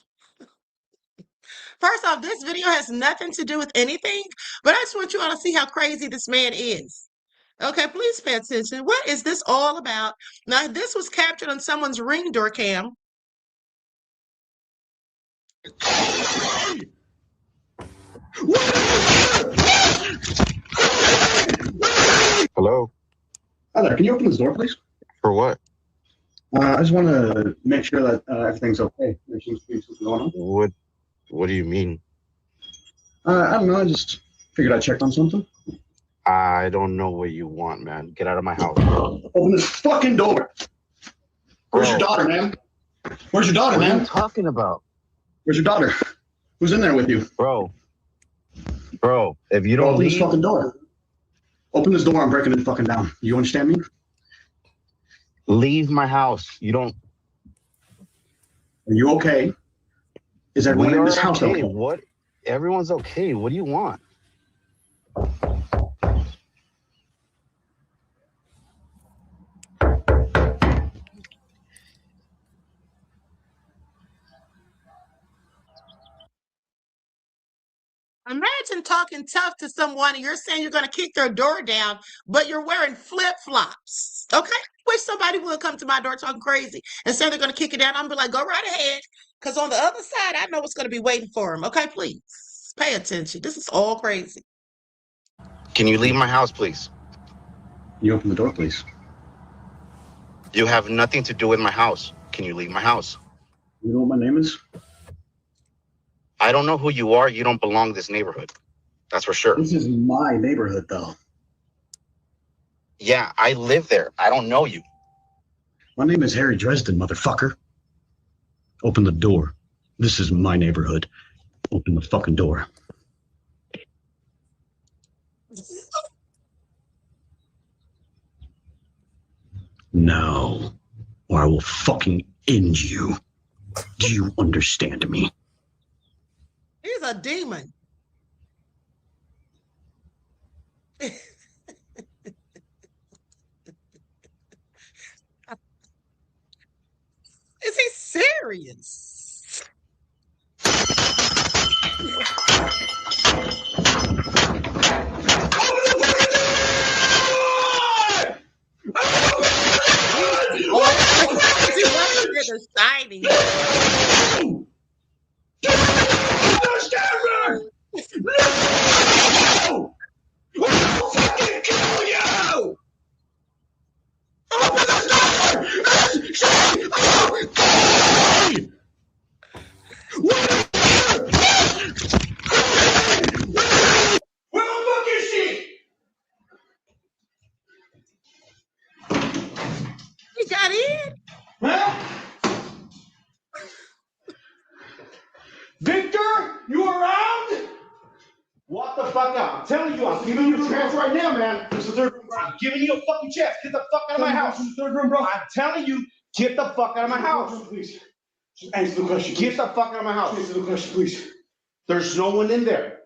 this video has nothing to do with anything, but I just want you all to see how crazy this man is. Okay, please pay attention. What is this all about? Now, this was captured on someone's Ring door cam. Hello? Hi there. Can you open this door, please? For what? I just want to make sure that everything's okay. There seems to be something going on. What do you mean? I don't know. I just figured I'd check on something. I don't know what you want, man. Get out of my house. Open this fucking door. Where's your daughter, man? Where's your daughter, man? What are you talking about? Where's your daughter? Who's in there with you? Bro, if you don't open leave... this fucking door. Open this door. I'm breaking it fucking down. You understand me? Leave my house. You don't... Are you okay? Is everyone in this house okay? What? Everyone's okay. What do you want? Imagine talking tough to someone and you're saying you're going to kick their door down, but you're wearing flip-flops. Okay? Wish somebody would come to my door talking crazy and say they're going to kick it down. I'm going to be like, go right ahead. Because on the other side, I know what's going to be waiting for them. Okay, please pay attention. This is all crazy. Can you leave my house, please? You open the door, please. You have nothing to do with my house. Can you leave my house? You know what my name is? I don't know who you are. You don't belong to this neighborhood. That's for sure. This is my neighborhood, though. Yeah, I live there. I don't know you. My name is Harry Dresden, motherfucker. Open the door. This is my neighborhood. Open the fucking door. No, or I will fucking end you. Do you understand me? He's a demon. Is he serious? not in? Victor, you around? Walk the fuck out. I'm telling you, I'm giving you a chance right now, man. This is the third room, bro. I'm giving you a fucking chance. Get the fuck out of my house. This is the third room, bro. I'm telling you, get the fuck out of my house. Please. Just answer the question. Get the fuck out of my house. Answer the question, please. There's no one in there.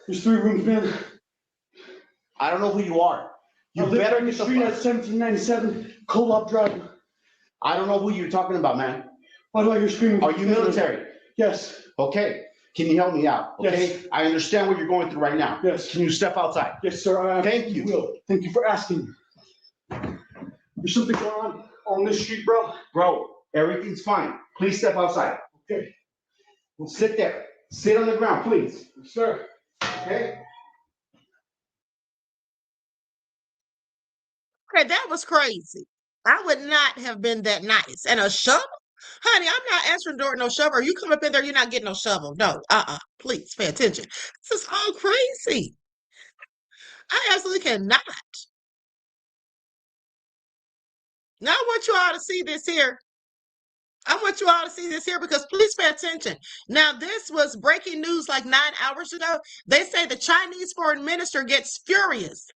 There's 3 rooms, man. I don't know who you are. You better get the street at 1797 Co-op Drive. I don't know who you're talking about, man. Why do I hear screaming? Are you military? Yes. Okay. Can you help me out? Okay. Yes. I understand what you're going through right now. Yes. Can you step outside? Yes, sir. Thank you. Will. Thank you for asking. There's something going on this street, bro. Bro, everything's fine. Please step outside. Okay. Well, sit there. Sit on the ground, please. Yes, sir. Okay. Okay, that was crazy. I would not have been that nice. And a shovel? Honey, I'm not answering door with no shovel. You come up in there, you're not getting no shovel. No, please pay attention. This is all crazy. I absolutely cannot. Now I want you all to see this here. I want you all to see this here because please pay attention. Now, this was breaking news like 9 hours ago. They say the Chinese foreign minister gets furious.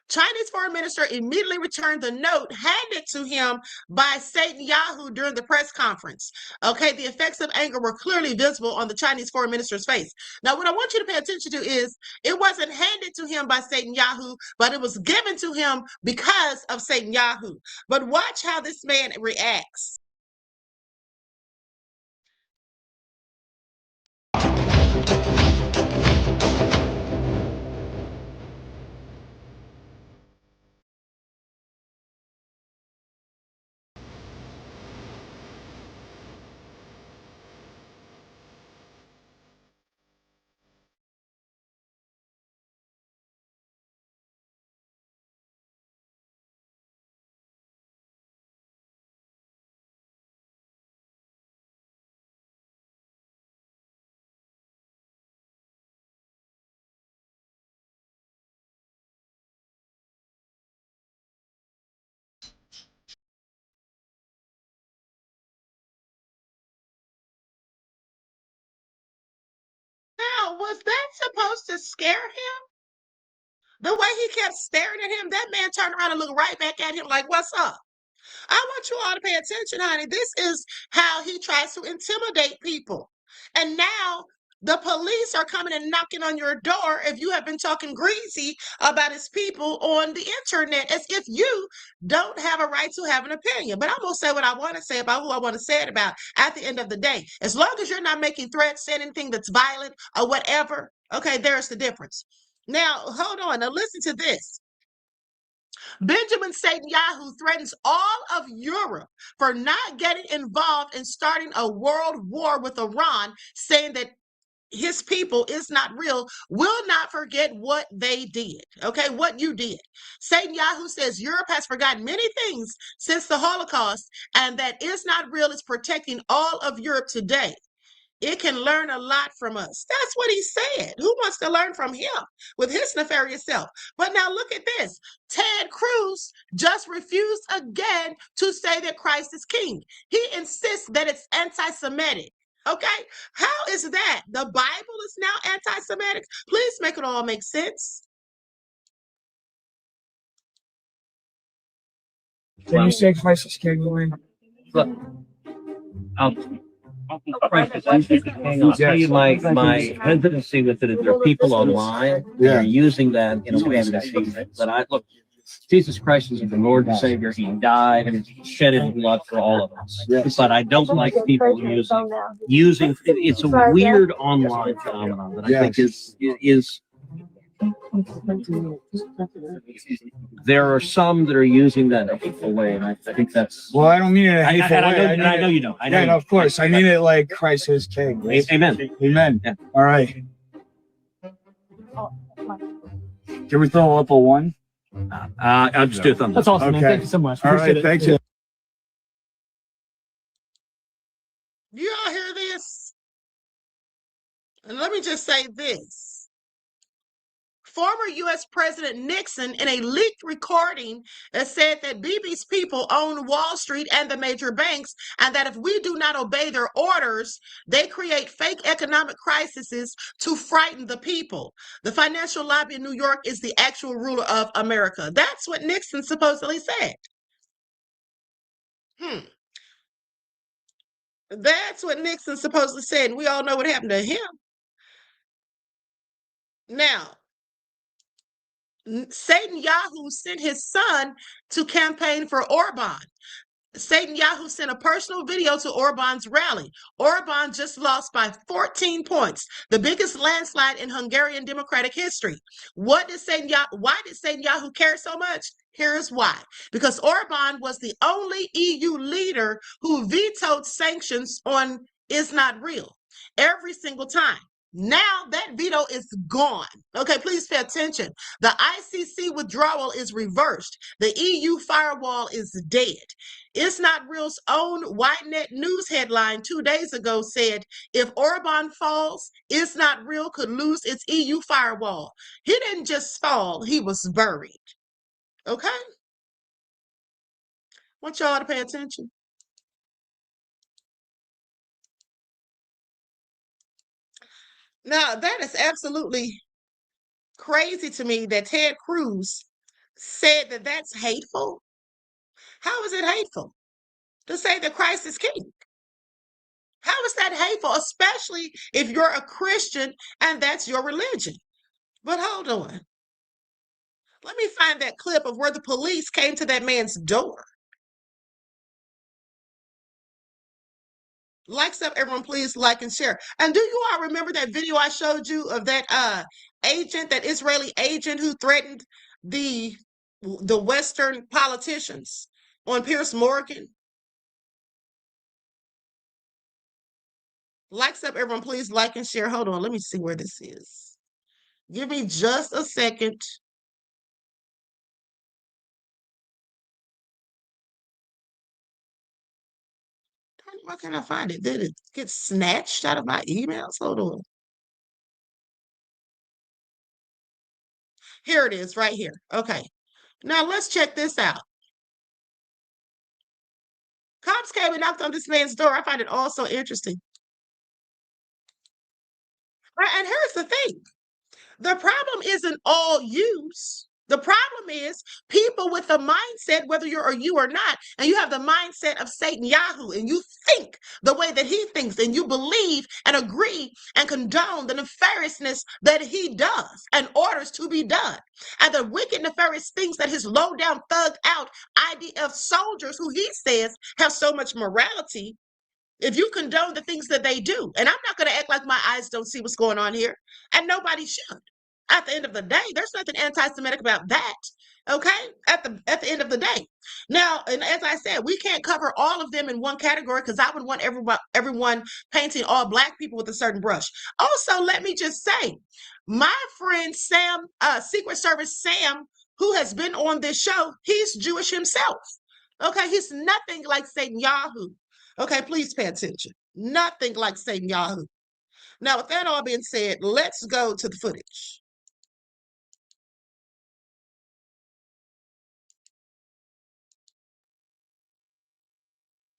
Chinese foreign minister immediately returned the note handed to him by Netanyahu during the press conference. Okay, the effects of anger were clearly visible on the Chinese foreign minister's face. Now, what I want you to pay attention to is it wasn't handed to him by Netanyahu, but it was given to him because of Netanyahu. But watch how this man reacts. Now, was that supposed to scare him? The way he kept staring at him, that man turned around and looked right back at him like, what's up? I want you all to pay attention, honey. This is how he tries to intimidate people. And now the police are coming and knocking on your door if you have been talking greasy about his people on the internet, as if you don't have a right to have an opinion. But I'm going to say what I want to say about who I want to say it about at the end of the day. As long as you're not making threats, saying anything that's violent or whatever, okay, there's the difference. Now, hold on. Now, listen to this. Benjamin Netanyahu threatens all of Europe for not getting involved in starting a world war with Iran, saying that his people is not real, will not forget what they did. Okay, what you did. Netanyahu says Europe has forgotten many things since the Holocaust, and that is not real is protecting all of Europe today. It can learn a lot from us. That's what he said. Who wants to learn from him with his nefarious self? But now look at this. Ted Cruz just refused again to say that Christ is king. He insists that it's anti-Semitic. Okay? How is that? The Bible is now anti-Semitic? Please make it all make sense. Can you say Christ is king? Look, I'll tell you my hesitancy with it is there are people online that are using that in a way to deceive it. But look, Jesus Christ is the Lord and Savior. He died and shed his blood for all of us. Yes. But I don't like people using it's a weird online phenomenon that I think is there are some that are using that in a hateful way, and I think that's. Well, I don't mean it in a hateful way. I know you don't. I know. Yeah, of course. I mean it like Christ is king. Amen. Amen. Yeah. All right. Can we throw up a 1? I'll just do a thumbs up. That's awesome. Okay. Man. Thank you so much. All right. Thank you. You all hear this? And let me just say this. former U.S. President Nixon, in a leaked recording, said that Bibi's people own Wall Street and the major banks, and that if we do not obey their orders, they create fake economic crises to frighten the people. The financial lobby in New York is the actual ruler of America. That's what Nixon supposedly said. That's what Nixon supposedly said, and we all know what happened to him. Now, Satan Yahoo sent his son to campaign for Orban. Satan Yahoo sent a personal video to Orban's rally. Orban just lost by 14 points, the biggest landslide in Hungarian democratic history. Why did Satan Yahoo care so much? Here's why. Because Orban was the only EU leader who vetoed sanctions on Is Not Real every single time. Now that veto is gone. Okay, please pay attention. The ICC withdrawal is reversed. The EU firewall is dead. It's Not Real's own YNet News headline 2 days ago said, if Orban falls, It's Not Real could lose its EU firewall. He didn't just fall, he was buried. Okay? Want y'all to pay attention. Now, that is absolutely crazy to me that Ted Cruz said that that's hateful. How is it hateful to say that Christ is king? How is that hateful, especially if you're a Christian and that's your religion? But hold on. Let me find that clip of where the police came to that man's door. Likes up, everyone, please like and share. And do you all remember that video I showed you of that agent, that Israeli agent who threatened the Western politicians on Piers Morgan? Likes up, everyone, please like and share. Hold on, let me see where this is. Give me just a second. Why can't I find it? Did it get snatched out of my emails? Hold on. Here it is, right here. Okay. Now let's check this out. Cops came and knocked on this man's door. I find it all so interesting. Right, and here's the thing. The problem isn't all use. The problem is people with the mindset, whether you're you or not, and you have the mindset of Satan Yahoo, and you think the way that he thinks, and you believe and agree and condone the nefariousness that he does and orders to be done, and the wicked, nefarious things that his low-down, thugged-out IDF soldiers, who he says have so much morality, if you condone the things that they do. And I'm not going to act like my eyes don't see what's going on here, and nobody should. At the end of the day, there's nothing anti-Semitic about that. Okay, at the end of the day. Now, and as I said, we can't cover all of them in one category, because I would want everyone painting all Black people with a certain brush. Also, let me just say, my friend Sam, Secret Service Sam, who has been on this show, he's Jewish himself. Okay, he's nothing like Satan Yahoo. Okay, please pay attention. Nothing like Satan Yahoo. Now, with that all being said, let's go to the footage.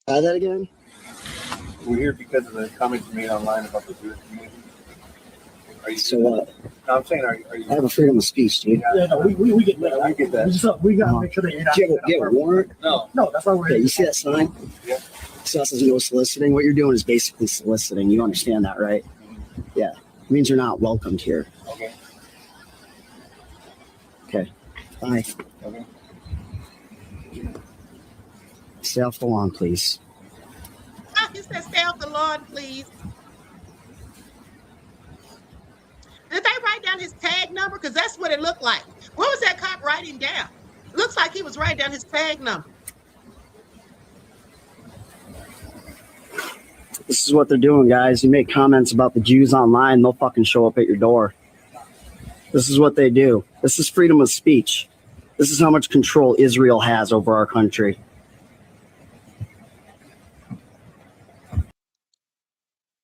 Try that again. We're here because of the comments you made online about the Jewish community. Are you, so what? No, I'm saying, are you? I have a freedom of speech, dude. Yeah, no, we get that. We get that. We got to make sure that you're not. Do you get a warrant? No, that's why we're here. You see that sign? Yeah. So that says no soliciting. What you're doing is basically soliciting. You understand that, right? Yeah. It means you're not welcomed here. Okay. Okay. Bye. Okay. Stay off the lawn, please. He said, stay off the lawn, please. Did they write down his tag number? Because that's what it looked like. What was that cop writing down? Looks like he was writing down his tag number. This is what they're doing, guys. You make comments about the Jews online, they'll fucking show up at your door. This is what they do. This is freedom of speech. This is how much control Israel has over our country.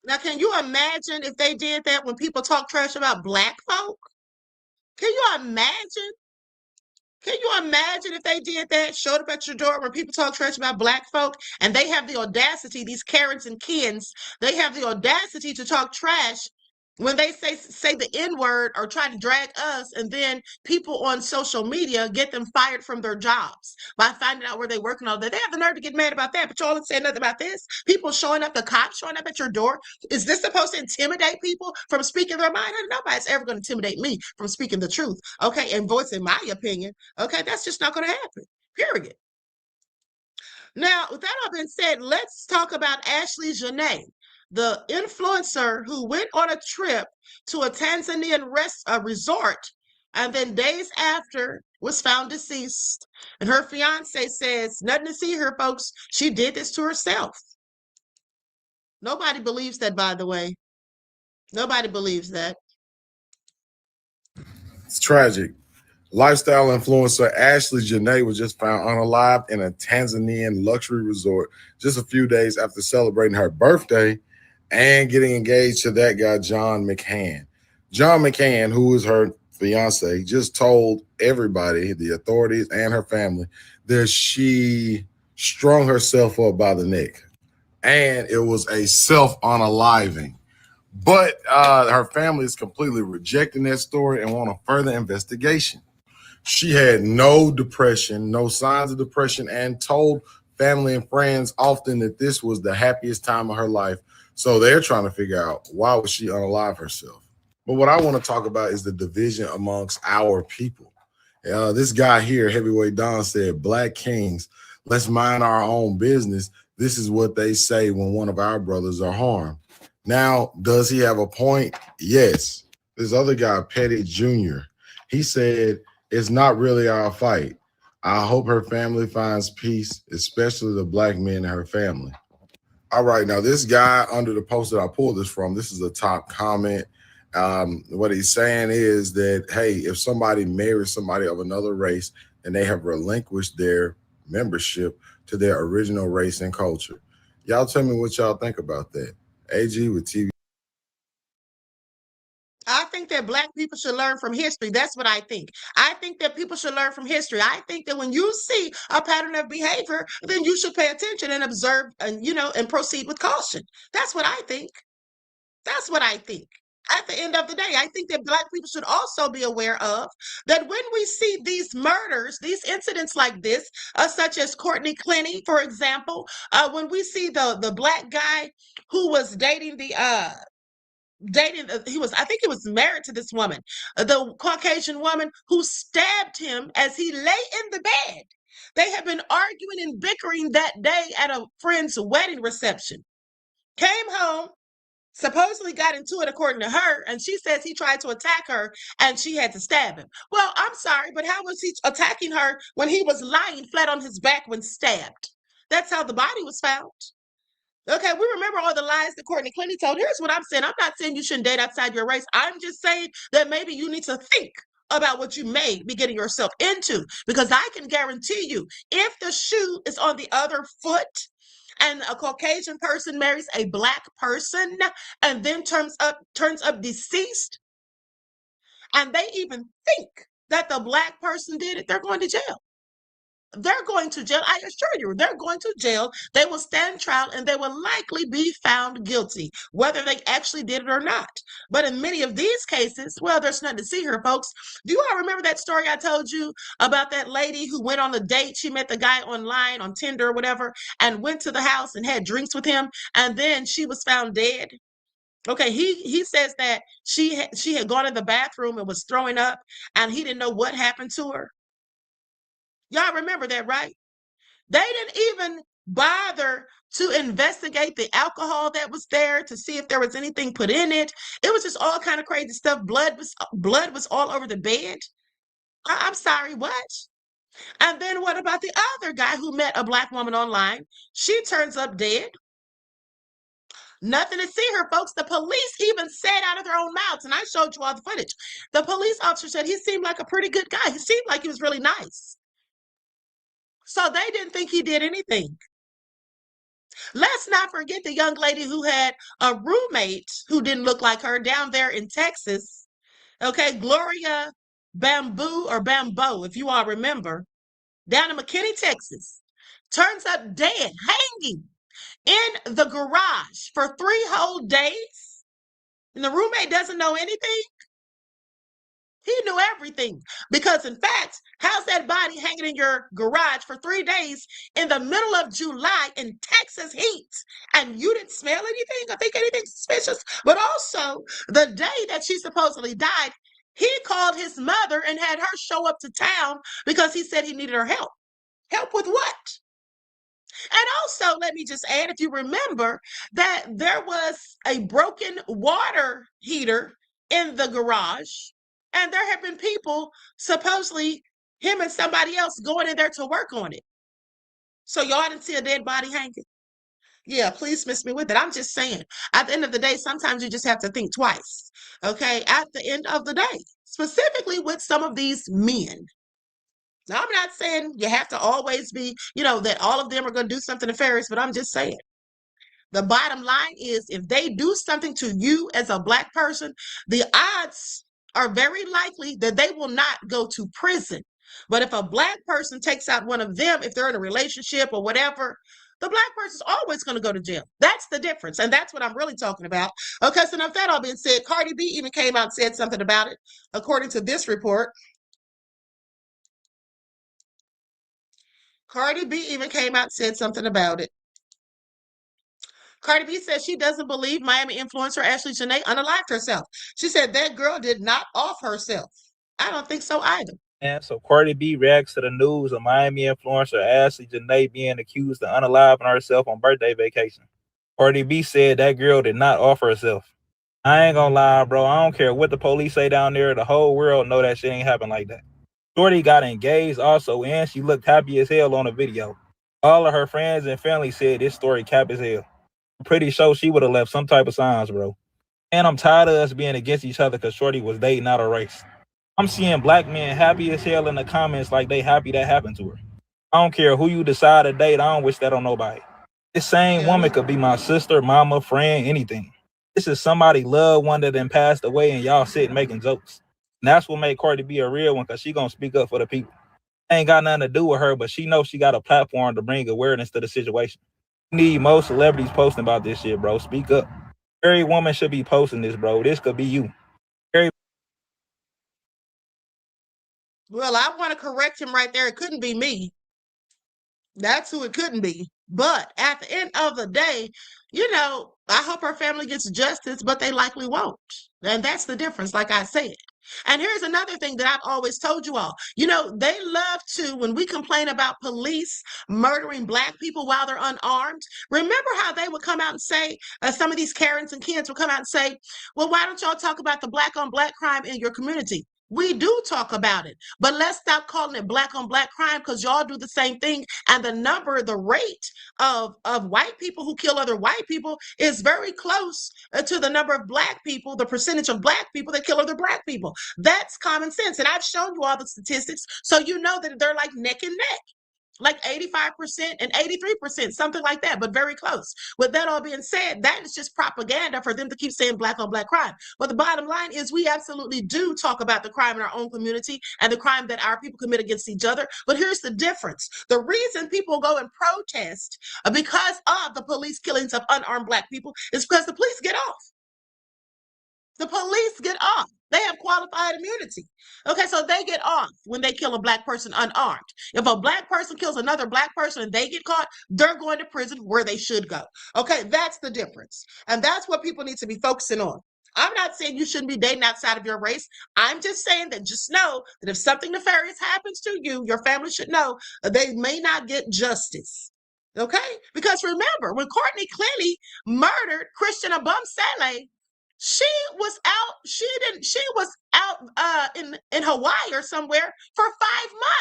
Now, can you imagine if they did that when people talk trash about Black folk? Can you imagine? Can you imagine if they did that, showed up at your door where people talk trash about black folk, and they have the audacity, these Karens and Kens, they have the audacity to talk trash when they say the N-word or try to drag us, and then people on social media get them fired from their jobs by finding out where they work and all that. They have the nerve to get mad about that, but y'all ain't saying nothing about this. People showing up, the cops showing up at your door. Is this supposed to intimidate people from speaking their mind? Nobody's ever going to intimidate me from speaking the truth, okay, and voicing my opinion. Okay, that's just not going to happen, period. Now, with that all being said, let's talk about Ashley Jana, the influencer who went on a trip to a Tanzanian resort and then days after was found deceased. And her fiance says, nothing to see here, folks. She did this to herself. Nobody believes that, by the way. Nobody believes that. It's tragic. Lifestyle influencer Ashley Jana was just found unalived in a Tanzanian luxury resort just a few days after celebrating her birthday and getting engaged to that guy, John McCann. John McCann, who is her fiance, just told everybody, the authorities and her family, that she strung herself up by the neck. And it was a self-unaliving. But her family is completely rejecting that story and want a further investigation. She had no depression, no signs of depression, and told family and friends often that this was the happiest time of her life. So they're trying to figure out, why was she unalive herself? But what I want to talk about is the division amongst our people. This guy here, Heavyweight Don, said, Black kings, let's mind our own business. This is what they say when one of our brothers are harmed. Now, does he have a point? Yes. This other guy, Petty Jr., he said, it's not really our fight. I hope her family finds peace, especially the Black men in her family. All right, now this guy under the post that I pulled this from, this is a top comment. What he's saying is that, hey, if somebody marries somebody of another race and they have relinquished their membership to their original race and culture. Y'all tell me what y'all think about that. AG with TV. I think that Black people should learn from history. That's what I think. I think that people should learn from history. I think that when you see a pattern of behavior, then you should pay attention and observe and, and proceed with caution. That's what I think. That's what I think. At the end of the day, I think that Black people should also be aware of that when we see these murders, these incidents like this, such as Courtney Clenny, for example, when we see the Black guy who was dating I think he was married to this woman, the Caucasian woman who stabbed him as he lay in the bed. They had been arguing and bickering that day at a friend's wedding reception. Came home, supposedly got into it according to her, and she says he tried to attack her and she had to stab him. Well, I'm sorry, but how was he attacking her when he was lying flat on his back when stabbed? That's how the body was found. Okay, we remember all the lies that Courtney Clenny told. Here's what I'm saying. I'm not saying you shouldn't date outside your race. I'm just saying that maybe you need to think about what you may be getting yourself into, because I can guarantee you, if the shoe is on the other foot and a Caucasian person marries a Black person and then turns up deceased, and they even think that the Black person did it, they're going to jail. They're going to jail. I assure you, they're going to jail. They will stand trial and they will likely be found guilty, whether they actually did it or not. But in many of these cases, well, there's nothing to see here, folks. Do you all remember that story I told you about that lady who went on a date? She met the guy online on Tinder or whatever and went to the house and had drinks with him. And then she was found dead. Okay, he says that she had gone in the bathroom and was throwing up and he didn't know what happened to her. Y'all remember that, right? They didn't even bother to investigate the alcohol that was there to see if there was anything put in it. It was just all kind of crazy stuff. Blood was all over the bed. I'm sorry, what? And then what about the other guy who met a Black woman online? She turns up dead. Nothing to see her, folks. The police even said out of their own mouths, and I showed you all the footage. The police officer said he seemed like a pretty good guy. He seemed like he was really nice. So they didn't think he did anything. Let's not forget the young lady who had a roommate who didn't look like her down there in Texas. Okay, Gloria Bamboo, if you all remember, down in McKinney, Texas, turns up dead, hanging in the garage for 3 whole days. And the roommate doesn't know anything. He knew everything because, in fact, how's that body hanging in your garage for 3 days in the middle of July in Texas heat, and you didn't smell anything or think anything suspicious? But also, the day that she supposedly died, he called his mother and had her show up to town because he said he needed her help. Help with what? And also, let me just add, if you remember, that there was a broken water heater in the garage, and there have been people, supposedly him and somebody else, going in there to work on it. So y'all didn't see a dead body hanging? Yeah, please miss me with it. I'm just saying, at the end of the day, sometimes you just have to think twice, okay? At the end of the day, specifically with some of these men. Now, I'm not saying you have to always be, that all of them are going to do something nefarious, but I'm just saying. The bottom line is, if they do something to you as a Black person, the odds are very likely that they will not go to prison. But if a Black person takes out one of them, if they're in a relationship or whatever, the Black person's always going to go to jail. That's the difference. And that's what I'm really talking about. Okay, so now that all being said, Cardi B even came out and said something about it, according to this report. Cardi B even came out and said something about it. Cardi B says she doesn't believe Miami influencer Ashley Jana unalived herself. She said that girl did not off herself. I don't think so either. And so Cardi B reacts to the news of Miami influencer Ashley Jana being accused of unaliving herself on birthday vacation. Cardi B said that girl did not off herself. I ain't gonna lie, bro. I don't care what the police say down there. The whole world know that shit ain't happen like that. Shorty got engaged also, and she looked happy as hell on the video. All of her friends and family said this story cap as hell. I'm pretty sure she would have left some type of signs, bro. And I'm tired of us being against each other because Shorty was dating out of race. I'm seeing Black men happy as hell in the comments like they happy that happened to her. I don't care who you decide to date. I don't wish that on nobody. This same woman could be my sister, mama, friend, anything. This is somebody loved one that then passed away and y'all sitting making jokes. And that's what made Cardi be a real one, because she gonna speak up for the people. Ain't got nothing to do with her, but she knows she got a platform to bring awareness to the situation. We need most celebrities posting about this shit, bro. Speak up. Every woman should be posting this, bro. This could be you. Well, I want to correct him right there. It couldn't be me. That's who it couldn't be. But at the end of the day, I hope her family gets justice, but they likely won't. And that's the difference, like I said. And here's another thing that I've always told you all. They love to, when we complain about police murdering Black people while they're unarmed, remember how they would come out and say, some of these Karens and Kens would come out and say, well, why don't y'all talk about the Black on Black crime in your community? We do talk about it, but let's stop calling it Black on Black crime, because y'all do the same thing. And the rate of white people who kill other white people is very close to the number of Black people, the percentage of Black people that kill other Black people. That's common sense. And I've shown you all the statistics, so you know that they're like neck and neck. Like 85% and 83%, something like that, but very close. With that all being said, that is just propaganda for them to keep saying Black on Black crime. But the bottom line is, we absolutely do talk about the crime in our own community and the crime that our people commit against each other. But here's the difference. The reason people go and protest because of the police killings of unarmed Black people is because the police get off. The police get off. They have qualified immunity. Okay, so they get off when they kill a Black person unarmed. If a Black person kills another Black person and they get caught, they're going to prison where they should go. Okay, that's the difference. And that's what people need to be focusing on. I'm not saying you shouldn't be dating outside of your race. I'm just saying that just know that if something nefarious happens to you, your family should know they may not get justice. Okay? Because remember, when Courtney Clenny murdered Christian Abumsele, she was out in Hawaii or somewhere for 5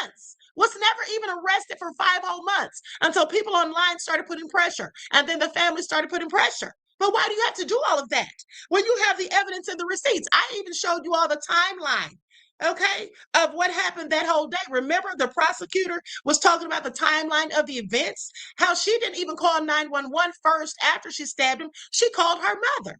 months. Was never even arrested for 5 whole months until people online started putting pressure, and then the family started putting pressure. But why do you have to do all of that when you have the evidence and the receipts? I even showed you all the timeline, okay, of what happened that whole day. Remember, the prosecutor was talking about the timeline of the events, how she didn't even call 911 first after she stabbed him. She called her mother.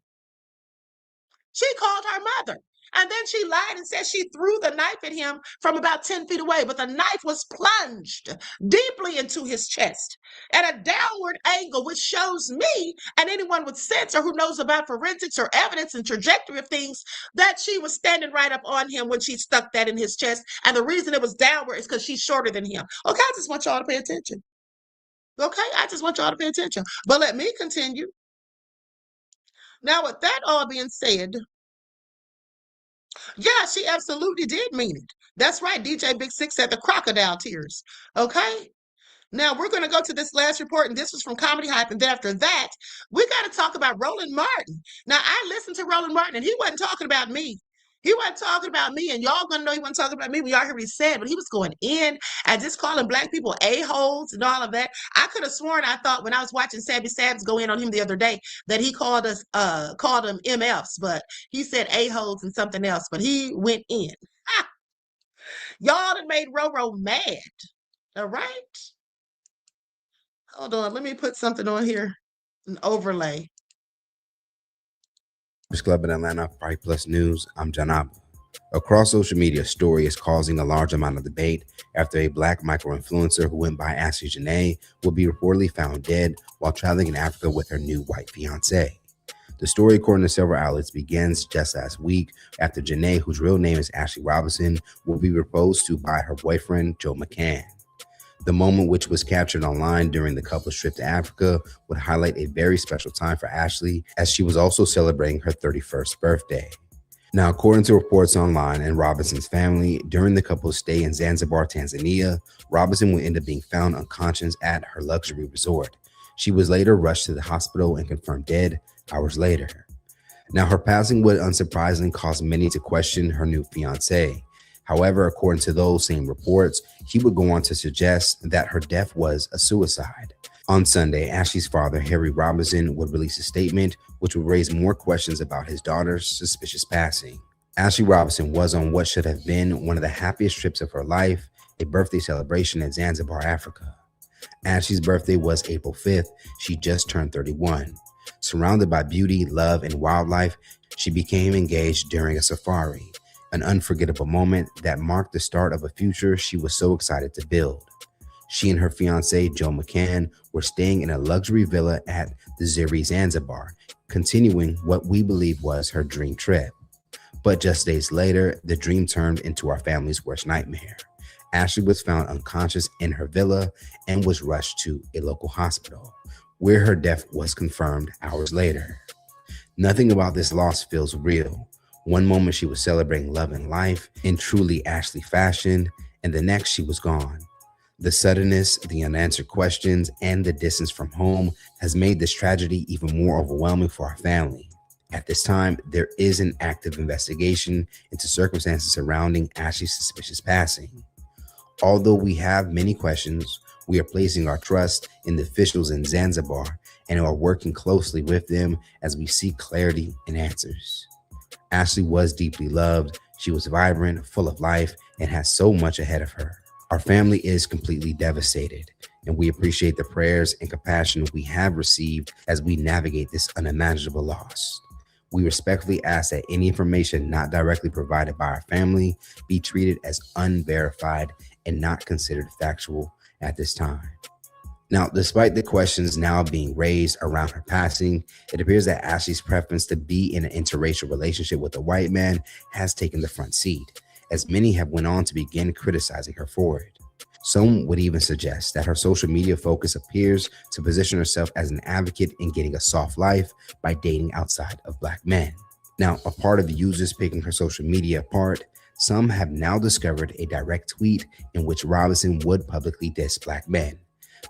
She called her mother. And then she lied and said she threw the knife at him from about 10 feet away, but the knife was plunged deeply into his chest at a downward angle, which shows me and anyone with sense or who knows about forensics or evidence and trajectory of things that she was standing right up on him when she stuck that in his chest. And the reason it was downward is because she's shorter than him. Okay, I just want y'all to pay attention. Okay, I just want y'all to pay attention. But let me continue. Now, with that all being said, yeah, she absolutely did mean it. That's right. DJ Big Six said the crocodile tears. Okay. Now we're going to go to this last report, and this was from Comedy Hype. And then after that, we got to talk about Roland Martin. Now, I listened to Roland Martin, and he wasn't talking about me. He wasn't talking about me, and y'all gonna know he wasn't talking about me. We all heard what he said, but he was going in and just calling black people a-holes and all of that. I could have sworn, I thought when I was watching Sabby Sabs go in on him the other day that he called them MFs, but he said a-holes and something else, but he went in. Ha! Y'all done made Roro mad. All right. Hold on, let me put something on here, an overlay. Club in Atlanta, Fight Plus News. I'm Jenae. Across social media, a story is causing a large amount of debate after a black micro-influencer who went by Ashley Jana will be reportedly found dead while traveling in Africa with her new white fiance. The story, according to several outlets, begins just last week after Jenae, whose real name is Ashley Robinson, will be proposed to by her boyfriend, Joe McCann. The moment, which was captured online during the couple's trip to Africa, would highlight a very special time for Ashlee, as she was also celebrating her 31st birthday. Now, according to reports online and Robinson's family, during the couple's stay in Zanzibar, Tanzania, Robinson would end up being found unconscious at her luxury resort. She was later rushed to the hospital and confirmed dead hours later. Now, her passing would unsurprisingly cause many to question her new fiancé. However, according to those same reports, he would go on to suggest that her death was a suicide. On Sunday, Ashlee's father, Harry Robinson, would release a statement which would raise more questions about his daughter's suspicious passing. Ashlee Robinson was on what should have been one of the happiest trips of her life, a birthday celebration in Zanzibar, Africa. Ashlee's birthday was April 5th. She just turned 31. Surrounded by beauty, love, and wildlife, she became engaged during a safari. An unforgettable moment that marked the start of a future she was so excited to build. She and her fiance, Joe McCann, were staying in a luxury villa at the Ziri Zanzibar, continuing what we believe was her dream trip. But just days later, the dream turned into our family's worst nightmare. Ashlee was found unconscious in her villa and was rushed to a local hospital, where her death was confirmed hours later. Nothing about this loss feels real. One moment she was celebrating love and life in truly Ashlee fashion, and the next she was gone. The suddenness, the unanswered questions, and the distance from home has made this tragedy even more overwhelming for our family. At this time, there is an active investigation into circumstances surrounding Ashlee's suspicious passing. Although we have many questions, we are placing our trust in the officials in Zanzibar and are working closely with them as we seek clarity and answers. Ashlee was deeply loved. She was vibrant, full of life, and has so much ahead of her. Our family is completely devastated, and we appreciate the prayers and compassion we have received as we navigate this unimaginable loss. We respectfully ask that any information not directly provided by our family be treated as unverified and not considered factual at this time. Now, despite the questions now being raised around her passing, it appears that Ashlee's preference to be in an interracial relationship with a white man has taken the front seat, as many have went on to begin criticizing her for it. Some would even suggest that her social media focus appears to position herself as an advocate in getting a soft life by dating outside of black men. Now, a part of users picking her social media apart, some have now discovered a direct tweet in which Robinson would publicly diss black men.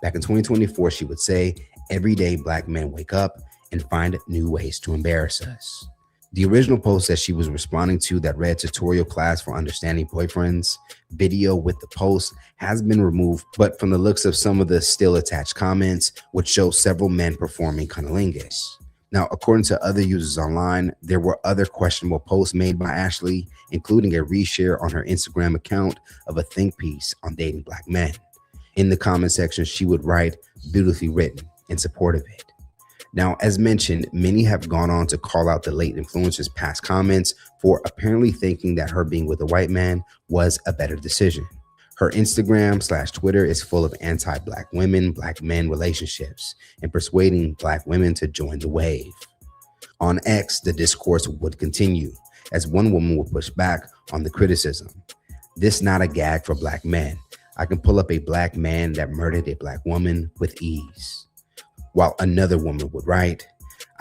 Back in 2024, she would say, "Every day black men wake up and find new ways to embarrass us." The original post that she was responding to that read tutorial class for understanding boyfriends, video with the post has been removed, but from the looks of some of the still attached comments would show several men performing cunnilingus. Now, according to other users online, there were other questionable posts made by Ashlee, including a reshare on her Instagram account of a think piece on dating black men. In the comment section, she would write, "Beautifully written," in support of it. Now, as mentioned, many have gone on to call out the late influencer's past comments for apparently thinking that her being with a white man was a better decision. Her Instagram/Twitter is full of anti-Black women, Black men relationships, and persuading Black women to join the wave. On X, the discourse would continue, as one woman would push back on the criticism. This not a gag for Black men. I can pull up a Black man that murdered a Black woman with ease. While another woman would write,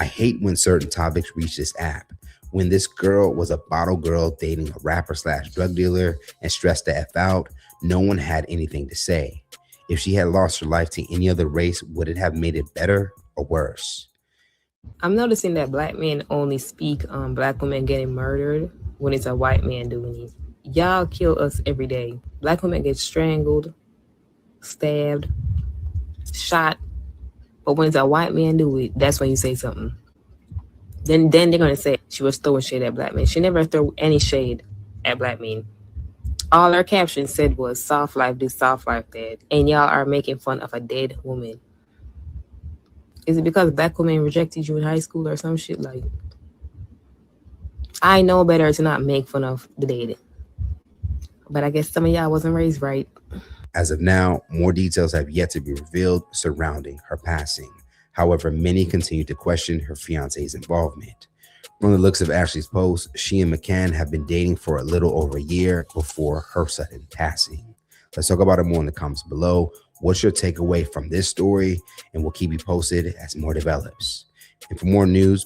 I hate when certain topics reach this app. When this girl was a bottle girl dating a rapper/drug dealer and stressed the F out, no one had anything to say. If she had lost her life to any other race, would it have made it better or worse? I'm noticing that Black men only speak on Black women getting murdered when it's a white man doing it. Y'all kill us every day. Black women get strangled, stabbed, shot. But when it's a white man do it, that's when you say something. Then they're gonna say she was throwing shade at Black men. She never threw any shade at Black men. All her caption said was soft life this, soft life that. And y'all are making fun of a dead woman. Is it because Black women rejected you in high school or some shit? Like, I know better to not make fun of the dead. But I guess some of y'all wasn't raised right. As of now, more details have yet to be revealed surrounding her passing. However, many continue to question her fiance's involvement. From the looks of Ashley's post, she and McCann have been dating for a little over a year before her sudden passing. Let's talk about it more in the comments below. What's your takeaway from this story? And we'll keep you posted as more develops. And for more news,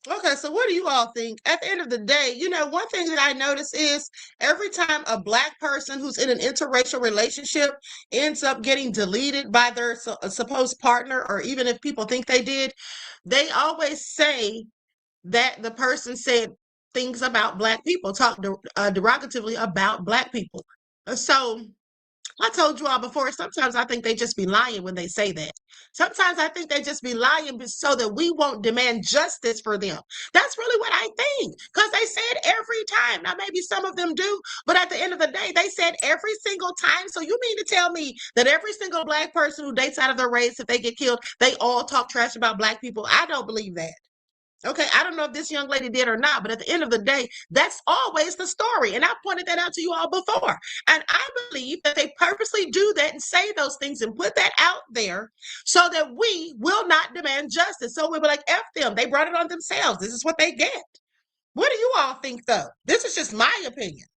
Okay, so what do you all think? At the end of the day, one thing that I notice is every time a Black person who's in an interracial relationship ends up getting deleted by their supposed partner, or even if people think they did, they always say that the person said things about Black people, talk derogatively about Black people. So I told you all before, sometimes I think they just be lying when they say that. Sometimes I think they just be lying so that we won't demand justice for them. That's really what I think, because they say it every time. Now, maybe some of them do, but at the end of the day, they said every single time. So you mean to tell me that every single Black person who dates out of their race, if they get killed, they all talk trash about Black people? I don't believe that. Okay, I don't know if this young lady did or not, but at the end of the day, that's always the story. And I pointed that out to you all before. And I believe that they purposely do that and say those things and put that out there so that we will not demand justice. So we'll be like, F them. They brought it on themselves. This is what they get. What do you all think, though? This is just my opinion.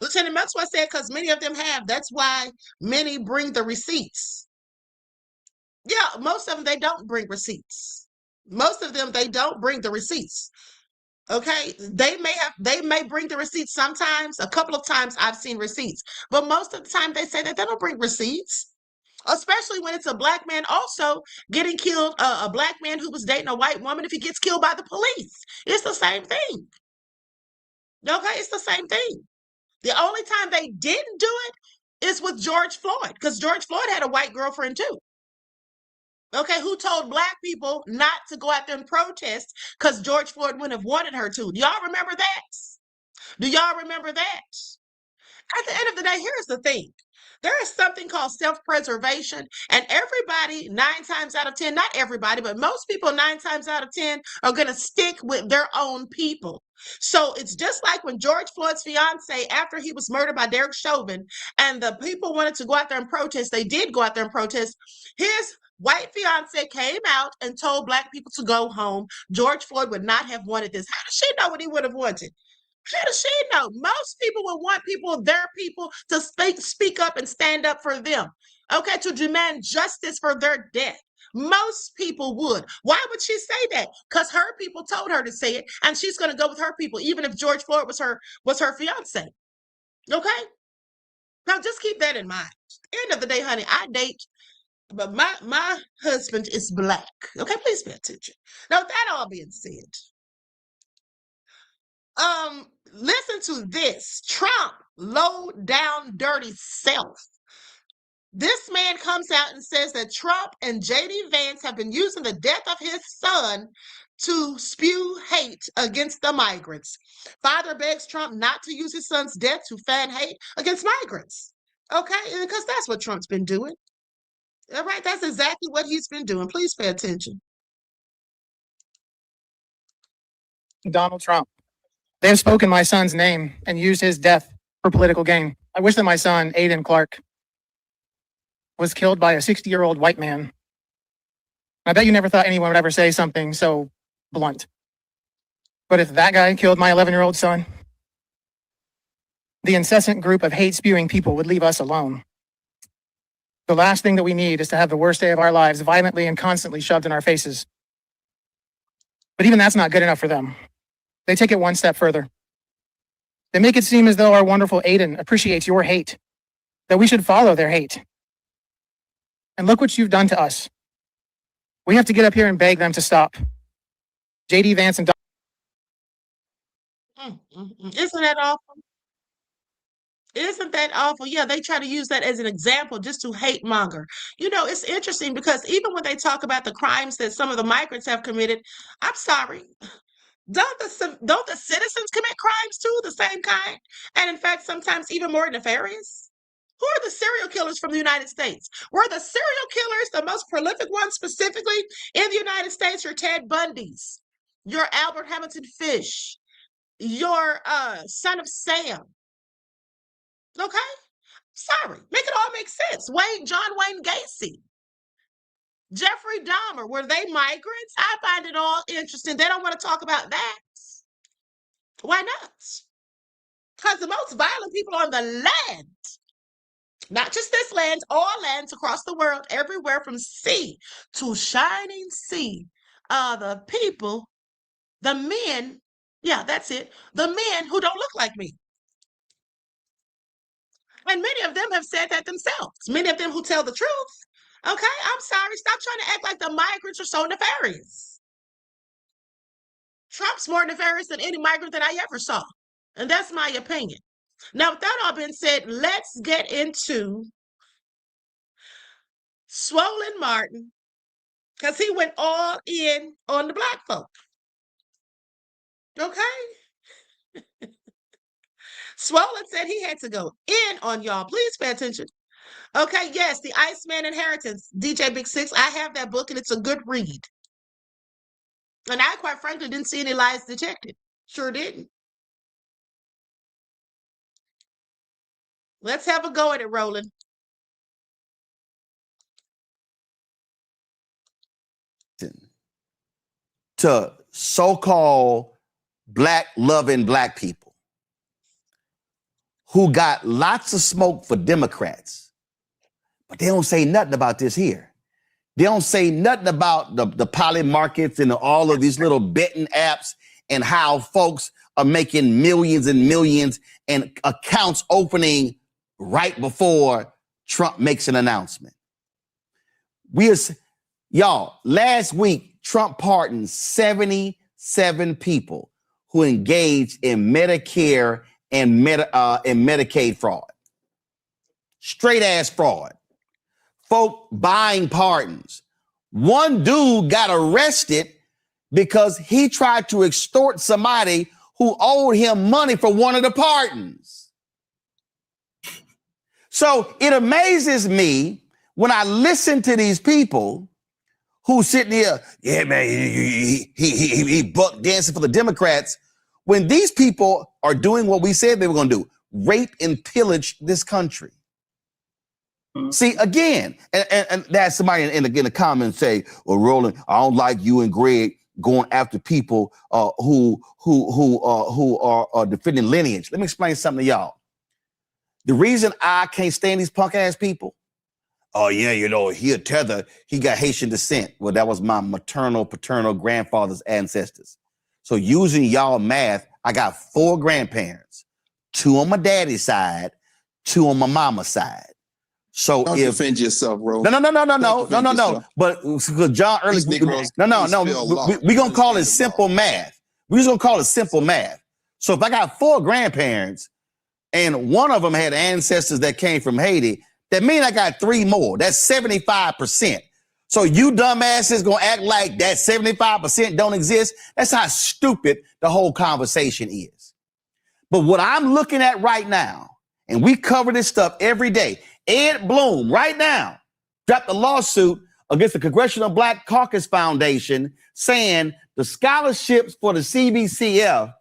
Lieutenant Maxwell said, because many of them have. That's why many bring the receipts. Yeah, most of them, they don't bring receipts. Most of them, they don't bring the receipts. Okay, they may bring the receipts sometimes. A couple of times I've seen receipts, but most of the time they say that they don't bring receipts, especially when it's a Black man also getting killed, a Black man who was dating a white woman. If he gets killed by the police, it's the same thing. Okay, it's the same thing. The only time they didn't do it is with George Floyd, because George Floyd had a white girlfriend too. Okay, who told Black people not to go out there and protest because George Floyd wouldn't have wanted her to? Do y'all remember that? Do y'all remember that? At the end of the day, here's the thing. There is something called self-preservation, and everybody, 9 times out of 10, not everybody, but most people 9 times out of 10 are going to stick with their own people. So it's just like when George Floyd's fiance, after he was murdered by Derek Chauvin, and the people wanted to go out there and protest, they did go out there and protest. His white fiance came out and told Black people to go home. George Floyd would not have wanted this. How does she know what he would have wanted? How does she know? Most people would want their people, to speak up and stand up for them. Okay, to demand justice for their death. Most people would. Why would she say that? Because her people told her to say it, and she's going to go with her people, even if George Floyd was her fiance. Okay? Now just keep that in mind. At the end of the day, honey, I date, but my husband is Black. Okay, please pay attention. Now, with that all being said, listen to this. Trump, low down dirty self. This man comes out and says that Trump and JD Vance have been using the death of his son to spew hate against the migrants. Father begs Trump not to use his son's death to fan hate against migrants. Okay, because that's what Trump's been doing. All right, that's exactly what he's been doing. Please pay attention. Donald Trump. They have spoken my son's name and used his death for political gain. I wish that my son, Aiden Clark, was killed by a 60-year-old white man. I bet you never thought anyone would ever say something so blunt. But if that guy killed my 11-year-old son, the incessant group of hate-spewing people would leave us alone. The last thing that we need is to have the worst day of our lives violently and constantly shoved in our faces. But even that's not good enough for them. They take it one step further. They make it seem as though our wonderful Aiden appreciates your hate, that we should follow their hate. And look what you've done to us. We have to get up here and beg them to stop. J.D. Vance and Isn't that awful? Isn't that awful? Yeah, they try to use that as an example just to hate monger. You know, it's interesting because even when they talk about the crimes that some of the migrants have committed, I'm sorry, don't the citizens commit crimes too, the same kind? And in fact, sometimes even more nefarious? Who are the serial killers from the United States? Were the serial killers the most prolific ones specifically in the United States? Your Ted Bundys, your Albert Hamilton Fish, your Son of Sam. Okay? Sorry. Make it all make sense. John Wayne Gacy, Jeffrey Dahmer, were they migrants? I find it all interesting. They don't want to talk about that. Why not? Because the most violent people on the land, not just this land, all lands across the world, everywhere from sea to shining sea, the people, the men, yeah, that's it, the men who don't look like me. And many of them have said that themselves. Many of them who tell the truth. Okay, I'm sorry. Stop trying to act like the migrants are so nefarious. Trump's more nefarious than any migrant that I ever saw. And that's my opinion. Now, with that all being said, let's get into Swollen Martin, because he went all in on the black folk. Okay? Swollen said he had to go in on y'all. Please pay attention. Okay, yes, the Iceman Inheritance, DJ Big Six. I have that book and it's a good read. And I quite frankly didn't see any lies detected. Sure didn't. Let's have a go at it, Roland. To so-called black-loving black people who got lots of smoke for Democrats, but they don't say nothing about this here. They don't say nothing about the poly markets and all of these little betting apps and how folks are making millions and millions and accounts opening right before Trump makes an announcement. Y'all, last week, Trump pardoned 77 people who engaged in Medicare and Medicaid fraud. Straight ass fraud. Folk buying pardons. One dude got arrested because he tried to extort somebody who owed him money for one of the pardons. So it amazes me when I listen to these people who sitting here, yeah, man, he buck dancing for the Democrats, when these people are doing what we said they were going to do, rape and pillage this country. See, again, and that's somebody in the comments say, well, Roland, I don't like you and Greg going after people who are defending lineage. Let me explain something to y'all. The reason I can't stand these punk ass people, oh yeah, you know, he got Haitian descent. Well, that was my maternal, paternal grandfather's ancestors. So using y'all math, I got 4 grandparents, 2 on my daddy's side, 2 on my mama's side. So don't defend yourself, bro. No. But John early, we're gonna call it simple math. We're just gonna call it simple math. So if I got 4 grandparents and one of them had ancestors that came from Haiti, that means I got 3 more. That's 75%. So you dumbasses gonna act like that 75% don't exist? That's how stupid the whole conversation is. But what I'm looking at right now, and we cover this stuff every day, Ed Bloom right now dropped a lawsuit against the Congressional Black Caucus Foundation saying the scholarships for the CBCF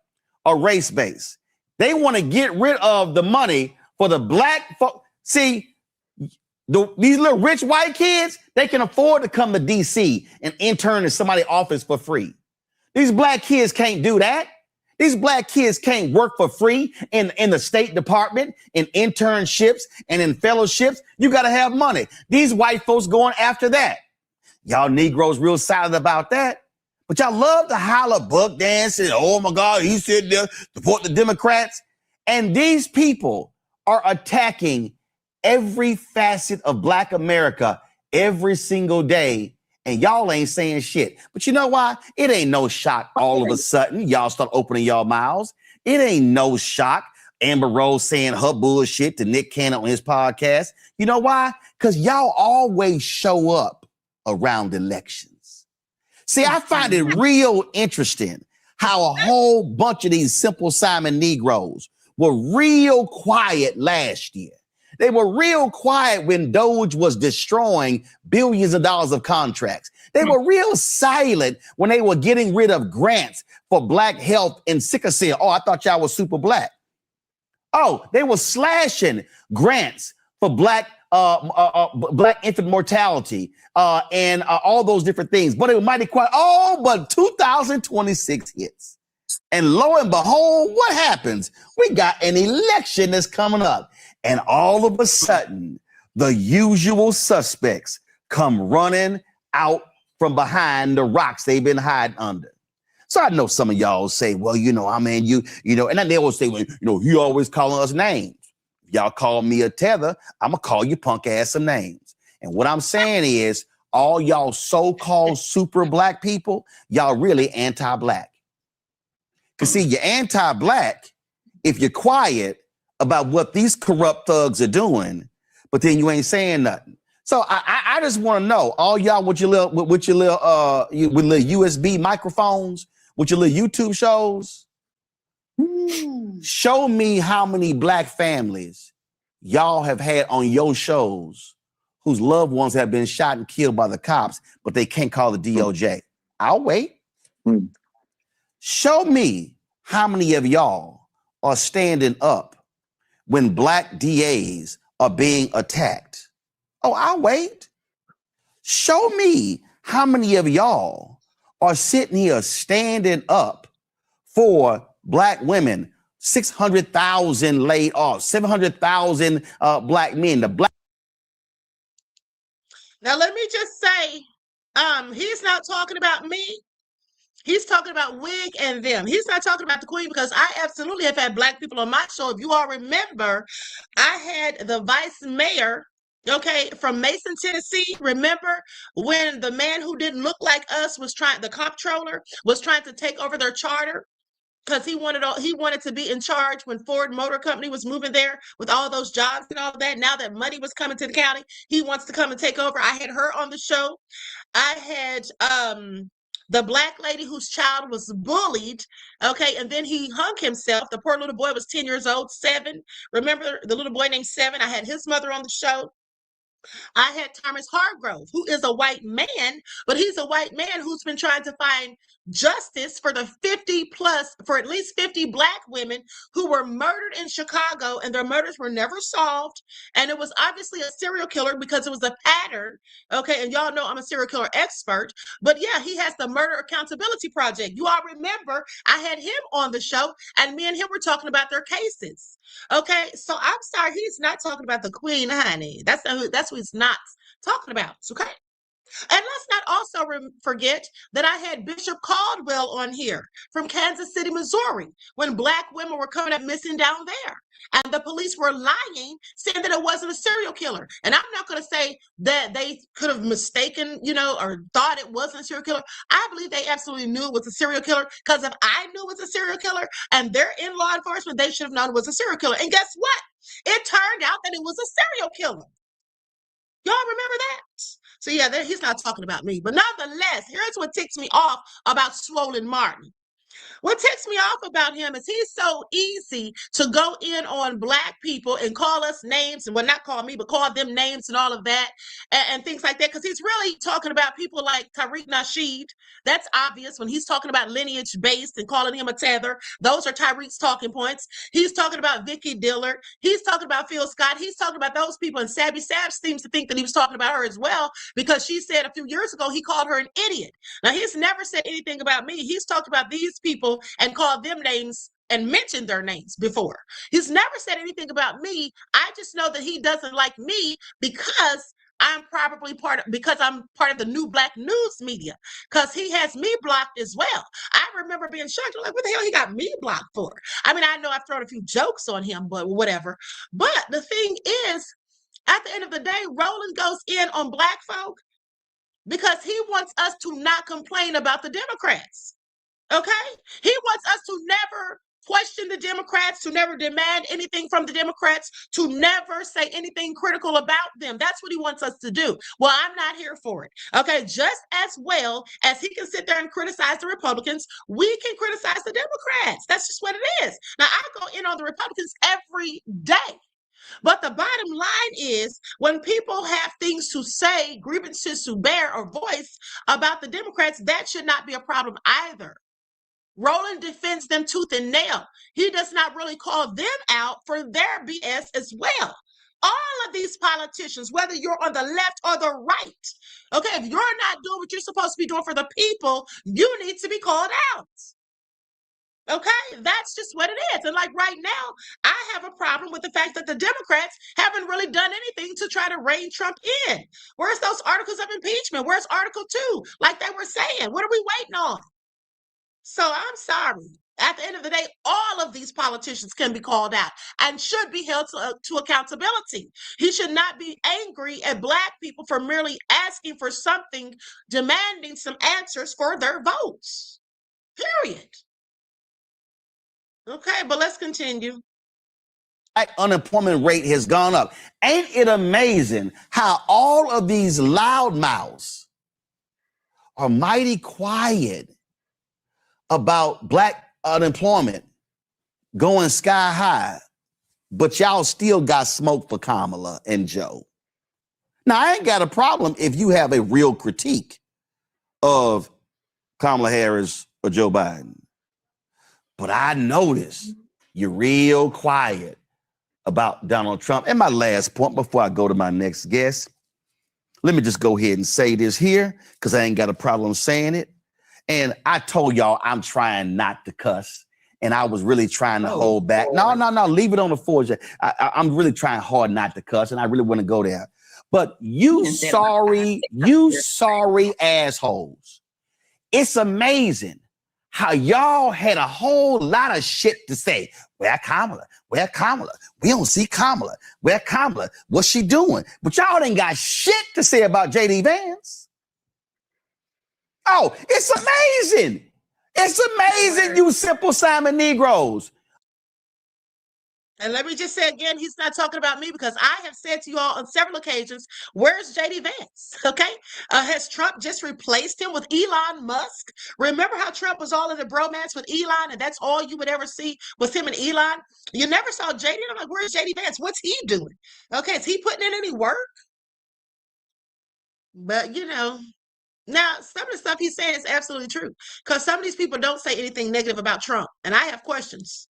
are race-based. They want to get rid of the money for the black folks. See, these little rich white kids, they can afford to come to DC and intern in somebody's office for free. These black kids can't do that. These black kids can't work for free in the State Department, in internships, and in fellowships. You got to have money. These white folks going after that. Y'all Negroes real silent about that. But y'all love to holler buck dancing. Oh, my God, he said there, support the Democrats. And these people are attacking every facet of Black America every single day. And y'all ain't saying shit. But you know why? It ain't no shock all of a sudden y'all start opening y'all mouths. It ain't no shock Amber Rose saying her bullshit to Nick Cannon on his podcast. You know why? Because y'all always show up around elections. See, I find it real interesting how a whole bunch of these Simple Simon Negroes were real quiet last year. They were real quiet when Doge was destroying billions of dollars of contracts. They were real silent when they were getting rid of grants for Black health and sickle cell. Oh, I thought y'all was super Black. Oh, they were slashing grants for Black infant mortality and all those different things. But they were mighty quiet. Oh, but 2026 hits. And lo and behold, what happens? We got an election that's coming up. And all of a sudden, the usual suspects come running out from behind the rocks they've been hiding under. So I know some of y'all say, well, you know, I mean, you know, and then they always say, well, you know, he always calling us names. If y'all call me a tether, I'm going to call you punk ass some names. And what I'm saying is all y'all so-called super Black people, y'all really anti-Black. Because see, you're anti-Black if you're quiet about what these corrupt thugs are doing, but then you ain't saying nothing. So I just want to know, all y'all with your little USB microphones, with your little YouTube shows, show me how many Black families y'all have had on your shows whose loved ones have been shot and killed by the cops, but they can't call the DOJ. I'll wait. Show me how many of y'all are standing up when Black DAs are being attacked. Oh, I'll wait. Show me how many of y'all are sitting here standing up for Black women, 600,000 laid off, 700,000 Black men. Now, let me just say, he's not talking about me. He's talking about Wig and them. He's not talking about the Queen, because I absolutely have had Black people on my show. If you all remember, I had the vice mayor, okay, from Mason, Tennessee. Remember when the man who didn't look like us was the comptroller was trying to take over their charter? Because he wanted to be in charge when Ford Motor Company was moving there with all those jobs and all that. Now that money was coming to the county, he wants to come and take over. I had her on the show. I had the Black lady whose child was bullied, okay, and then he hung himself. The poor little boy was 10 years old, 7. Remember the little boy named 7? I had his mother on the show. I had Thomas Hargrove, who is a white man, but he's a white man who's been trying to find justice for the 50 plus, for at least 50 Black women who were murdered in Chicago, and their murders were never solved. And it was obviously a serial killer because it was a pattern. Okay. And y'all know I'm a serial killer expert, but yeah, he has the Murder Accountability Project. You all remember I had him on the show, and me and him were talking about their cases. Okay. So I'm sorry, he's not talking about the Queen, honey. That's what he's not talking about. Okay. And let's not also forget that I had Bishop Caldwell on here from Kansas City, Missouri, when Black women were coming up missing down there. And the police were lying, saying that it wasn't a serial killer. And I'm not going to say that they could have mistaken, or thought it wasn't a serial killer. I believe they absolutely knew it was a serial killer, because if I knew it was a serial killer and they're in law enforcement, they should have known it was a serial killer. And guess what? It turned out that it was a serial killer. Y'all remember that? So yeah, he's not talking about me. But nonetheless, here's what ticks me off about Swollen Martin. What ticks me off about him is he's so easy to go in on Black people and call us names, and well, not call me, but call them names and all of that, and things like that, because he's really talking about people like Tariq Nasheed. That's obvious when he's talking about lineage-based and calling him a tether. Those are Tariq's talking points. He's talking about Vicky Dillard. He's talking about Phil Scott. He's talking about those people, and Sabby Sabs seems to think that he was talking about her as well, because she said a few years ago he called her an idiot. Now, he's never said anything about me. He's talked about these people and called them names and mentioned their names before. He's never said anything about me. I just know that he doesn't like me because I'm probably because I'm part of the new Black news media, because he has me blocked as well. I remember being shocked. I'm like, what the hell he got me blocked for? I mean, I know I've thrown a few jokes on him, but whatever. But the thing is, at the end of the day, Roland goes in on Black folk because he wants us to not complain about the Democrats. Okay? He wants us to never question the Democrats, to never demand anything from the Democrats, to never say anything critical about them. That's what he wants us to do. Well, I'm not here for it. Okay? Just as well as he can sit there and criticize the Republicans, we can criticize the Democrats. That's just what it is. Now, I go in on the Republicans every day. But the bottom line is, when people have things to say, grievances to bear or voice about the Democrats, that should not be a problem either. Roland defends them tooth and nail. He does not really call them out for their BS as well. All of these politicians, whether you're on the left or the right, okay, if you're not doing what you're supposed to be doing for the people, you need to be called out. Okay, that's just what it is. And like right now, I have a problem with the fact that the Democrats haven't really done anything to try to rein Trump in. Where's those articles of impeachment? Where's Article 2? Like they were saying, what are we waiting on? So I'm sorry. At the end of the day, all of these politicians can be called out and should be held to accountability. He should not be angry at Black people for merely asking for something, demanding some answers for their votes. Period. Okay, but let's continue. Unemployment rate has gone up. Ain't it amazing how all of these loudmouths are mighty quiet about Black unemployment going sky high, but y'all still got smoke for Kamala and Joe. Now, I ain't got a problem if you have a real critique of Kamala Harris or Joe Biden. But I notice you're real quiet about Donald Trump. And my last point before I go to my next guest, let me just go ahead and say this here because I ain't got a problem saying it. And I told y'all I'm trying not to cuss. And I was really trying to hold back. No, leave it on the forge. I'm really trying hard not to cuss, and I really want to go there. But you sorry assholes. It's amazing how y'all had a whole lot of shit to say. Where Kamala? Where Kamala? We don't see Kamala. Where Kamala? What's she doing? But y'all ain't got shit to say about J.D. Vance. Oh, it's amazing. It's amazing, you simple Simon Negroes. And let me just say again, he's not talking about me because I have said to you all on several occasions, where's J.D. Vance? Okay. Has Trump just replaced him with Elon Musk? Remember how Trump was all in the bromance with Elon and that's all you would ever see was him and Elon? You never saw J.D. I'm like, where's J.D. Vance? What's he doing? Okay. Is he putting in any work? But, you know, now some of the stuff he's saying is absolutely true because some of these people don't say anything negative about Trump. And I have questions.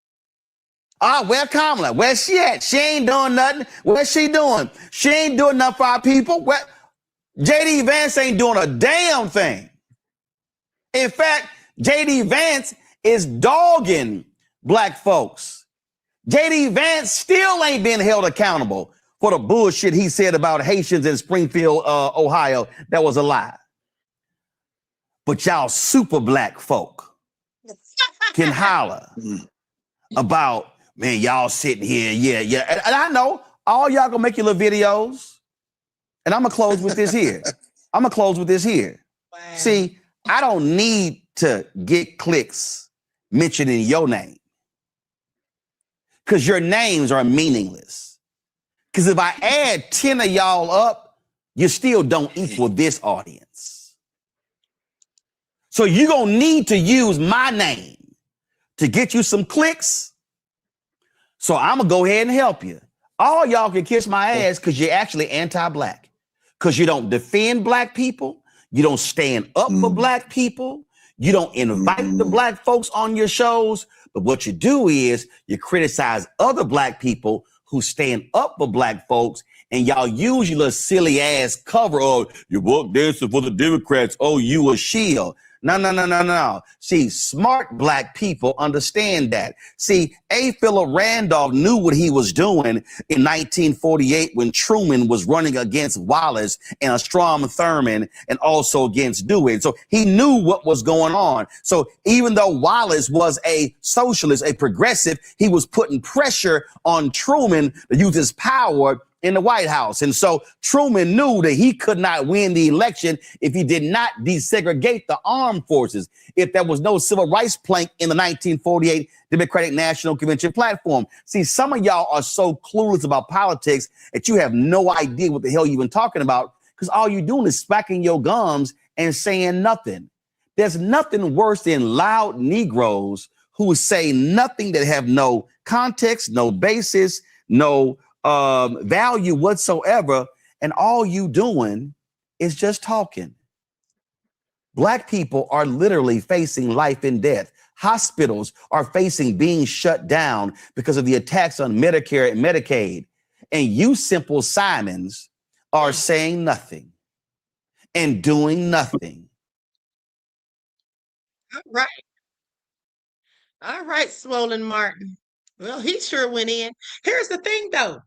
Where Kamala? Where's she at? She ain't doing nothing. What's she doing? She ain't doing nothing for our people. What? J.D. Vance ain't doing a damn thing. In fact, J.D. Vance is dogging Black folks. J.D. Vance still ain't been held accountable for the bullshit he said about Haitians in Springfield, Ohio. That was a lie. But y'all super Black folk can holler about, man, y'all sitting here, yeah. And I know all y'all gonna make your little videos. And I'm gonna close with this here. Wow. See, I don't need to get clicks mentioning your name. Because your names are meaningless. Because if I add 10 of y'all up, you still don't equal this audience. So you're going to need to use my name to get you some clicks. So I'm going to go ahead and help you. All y'all can kiss my ass because you're actually anti-black. Because you don't defend black people. You don't stand up for black people. You don't invite the black folks on your shows. But what you do is you criticize other black people who stand up for black folks, and y'all use your little silly ass cover of you woke dancing for the Democrats. Oh, you a shield. No. See, smart black people understand that. See, A. Philip Randolph knew what he was doing in 1948 when Truman was running against Wallace and Strom Thurmond and also against Dewey. So he knew what was going on. So even though Wallace was a socialist, a progressive, he was putting pressure on Truman to use his power in the White House. And so Truman knew that he could not win the election if he did not desegregate the armed forces, if there was no civil rights plank in the 1948 Democratic National Convention platform. See, some of y'all are so clueless about politics that you have no idea what the hell you've been talking about, because all you're doing is smacking your gums and saying nothing. There's nothing worse than loud Negroes who say nothing, that have no context, no basis, no value whatsoever, and all you doing is just talking. Black people are literally facing life and death. Hospitals are facing being shut down because of the attacks on Medicare and Medicaid. And you simple Simons are saying nothing and doing nothing. All right, Swollen Martin. Well, he sure went in. Here's the thing, though.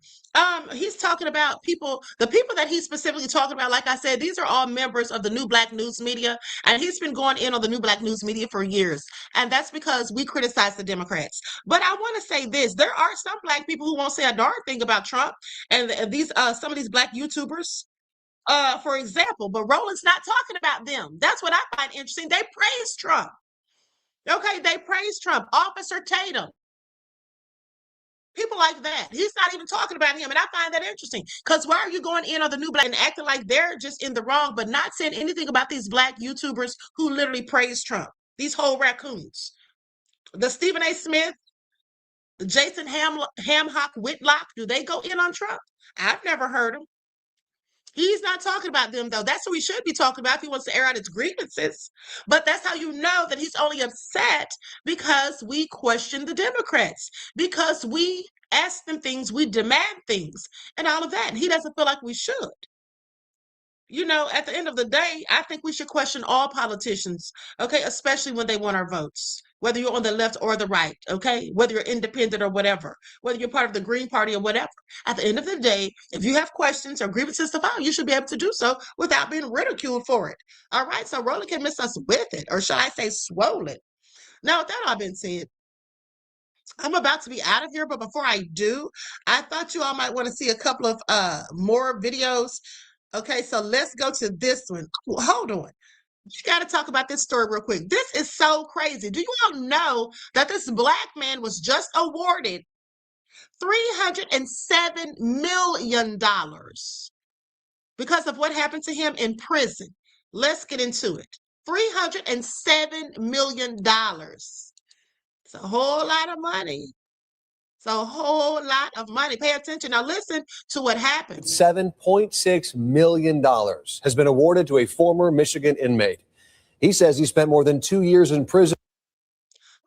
He's talking about people, the people that he's specifically talking about, like I said, these are all members of the New Black News Media, and he's been going in on the New Black News Media for years, and that's because we criticize the Democrats. But I want to say this, there are some black people who won't say a darn thing about Trump, and these some of these black YouTubers, for example, but Roland's not talking about them. That's what I find interesting. They praise Trump. Okay, they praise Trump. Officer Tatum. People like that. He's not even talking about him. And I find that interesting. Because why are you going in on the New Black and acting like they're just in the wrong, but not saying anything about these black YouTubers who literally praise Trump? These whole raccoons. The Stephen A. Smith, the Jason Hamhock Whitlock, do they go in on Trump? I've never heard them. He's not talking about them, though. That's who he should be talking about if he wants to air out his grievances. But that's how you know that he's only upset because we question the Democrats, because we ask them things, we demand things, and all of that. And he doesn't feel like we should. You know, at the end of the day, I think we should question all politicians, okay, especially when they want our votes, whether you're on the left or the right, okay, whether you're independent or whatever, whether you're part of the Green Party or whatever. At the end of the day, if you have questions or grievances to file, you should be able to do so without being ridiculed for it. All right, so Roland can miss us with it, or should I say swollen. Now, with that all been said, I'm about to be out of here, but before I do, I thought you all might want to see a couple of more videos. Okay, so let's go to this one. Oh, hold on. You got to talk about this story real quick. This is so crazy. Do you all know that this black man was just awarded $307 million because of what happened to him in prison? Let's get into it. $307 million. It's a whole lot of money. It's a whole lot of money. Pay attention. Now listen to what happened. $7.6 million has been awarded to a former Michigan inmate. He says he spent more than 2 years in prison.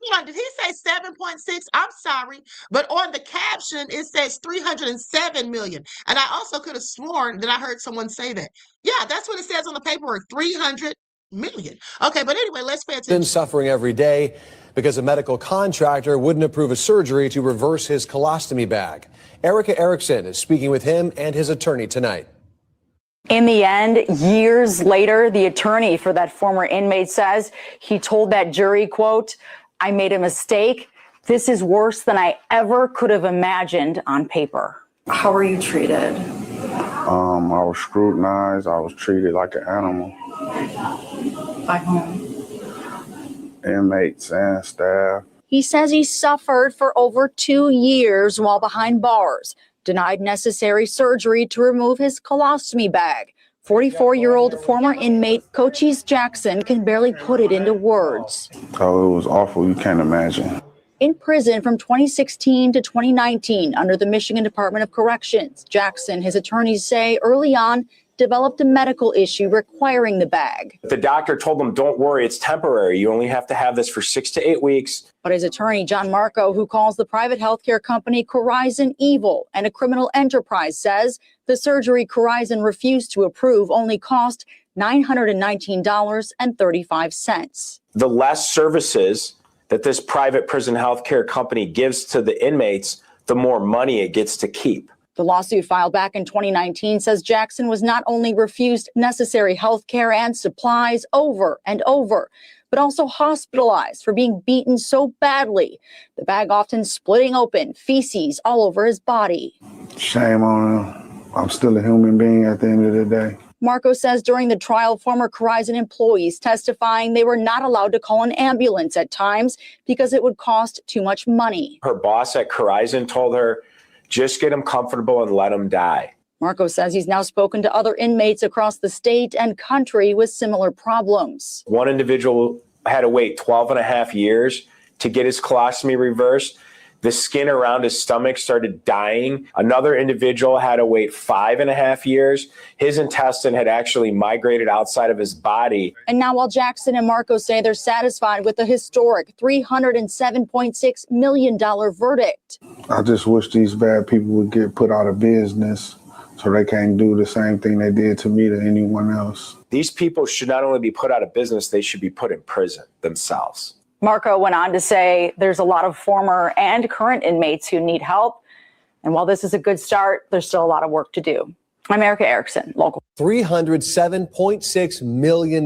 Hold on, did he say 7.6? I'm sorry, but on the caption it says 307 million. And I also could have sworn that I heard someone say that. Yeah, that's what it says on the paperwork, 300 million. Okay, but anyway, let's pay attention. Been suffering every day because a medical contractor wouldn't approve a surgery to reverse his colostomy bag. Erica Erickson is speaking with him and his attorney tonight. In the end, years later, the attorney for that former inmate says he told that jury, quote, "I made a mistake. This is worse than I ever could have imagined on paper." How were you treated? I was scrutinized. I was treated like an animal. By whom? Inmates and staff. He says he suffered for over 2 years while behind bars, denied necessary surgery to remove his colostomy bag, 44-year-old former inmate Cochise Jackson can barely put it into words. Oh, it was awful. You can't imagine. In prison from 2016 to 2019 under the Michigan Department of Corrections, Jackson, his attorneys say, early on developed a medical issue requiring the bag. The doctor told him, don't worry, it's temporary. You only have to have this for 6 to 8 weeks. But his attorney, John Marco, who calls the private healthcare company Corizon evil and a criminal enterprise, says the surgery Corizon refused to approve only cost $919.35. The less services that this private prison healthcare company gives to the inmates, the more money it gets to keep. The lawsuit filed back in 2019 says Jackson was not only refused necessary health care and supplies over and over, but also hospitalized for being beaten so badly, the bag often splitting open, feces all over his body. Shame on him. I'm still a human being at the end of the day. Marco says during the trial, former Corizon employees testifying they were not allowed to call an ambulance at times because it would cost too much money. Her boss at Corizon told her, just get him comfortable and let him die. Marco says he's now spoken to other inmates across the state and country with similar problems. One individual had to wait 12 and a half years to get his colostomy reversed. The skin around his stomach started dying. Another individual had to wait 5.5 years. His intestine had actually migrated outside of his body. And now while Jackson and Marco say they're satisfied with the historic $307.6 million verdict. I just wish these bad people would get put out of business so they can't do the same thing they did to me to anyone else. These people should not only be put out of business, they should be put in prison themselves. Marco went on to say there's a lot of former and current inmates who need help. And while this is a good start, there's still a lot of work to do. I'm Erica Erickson, local. $307.6 million.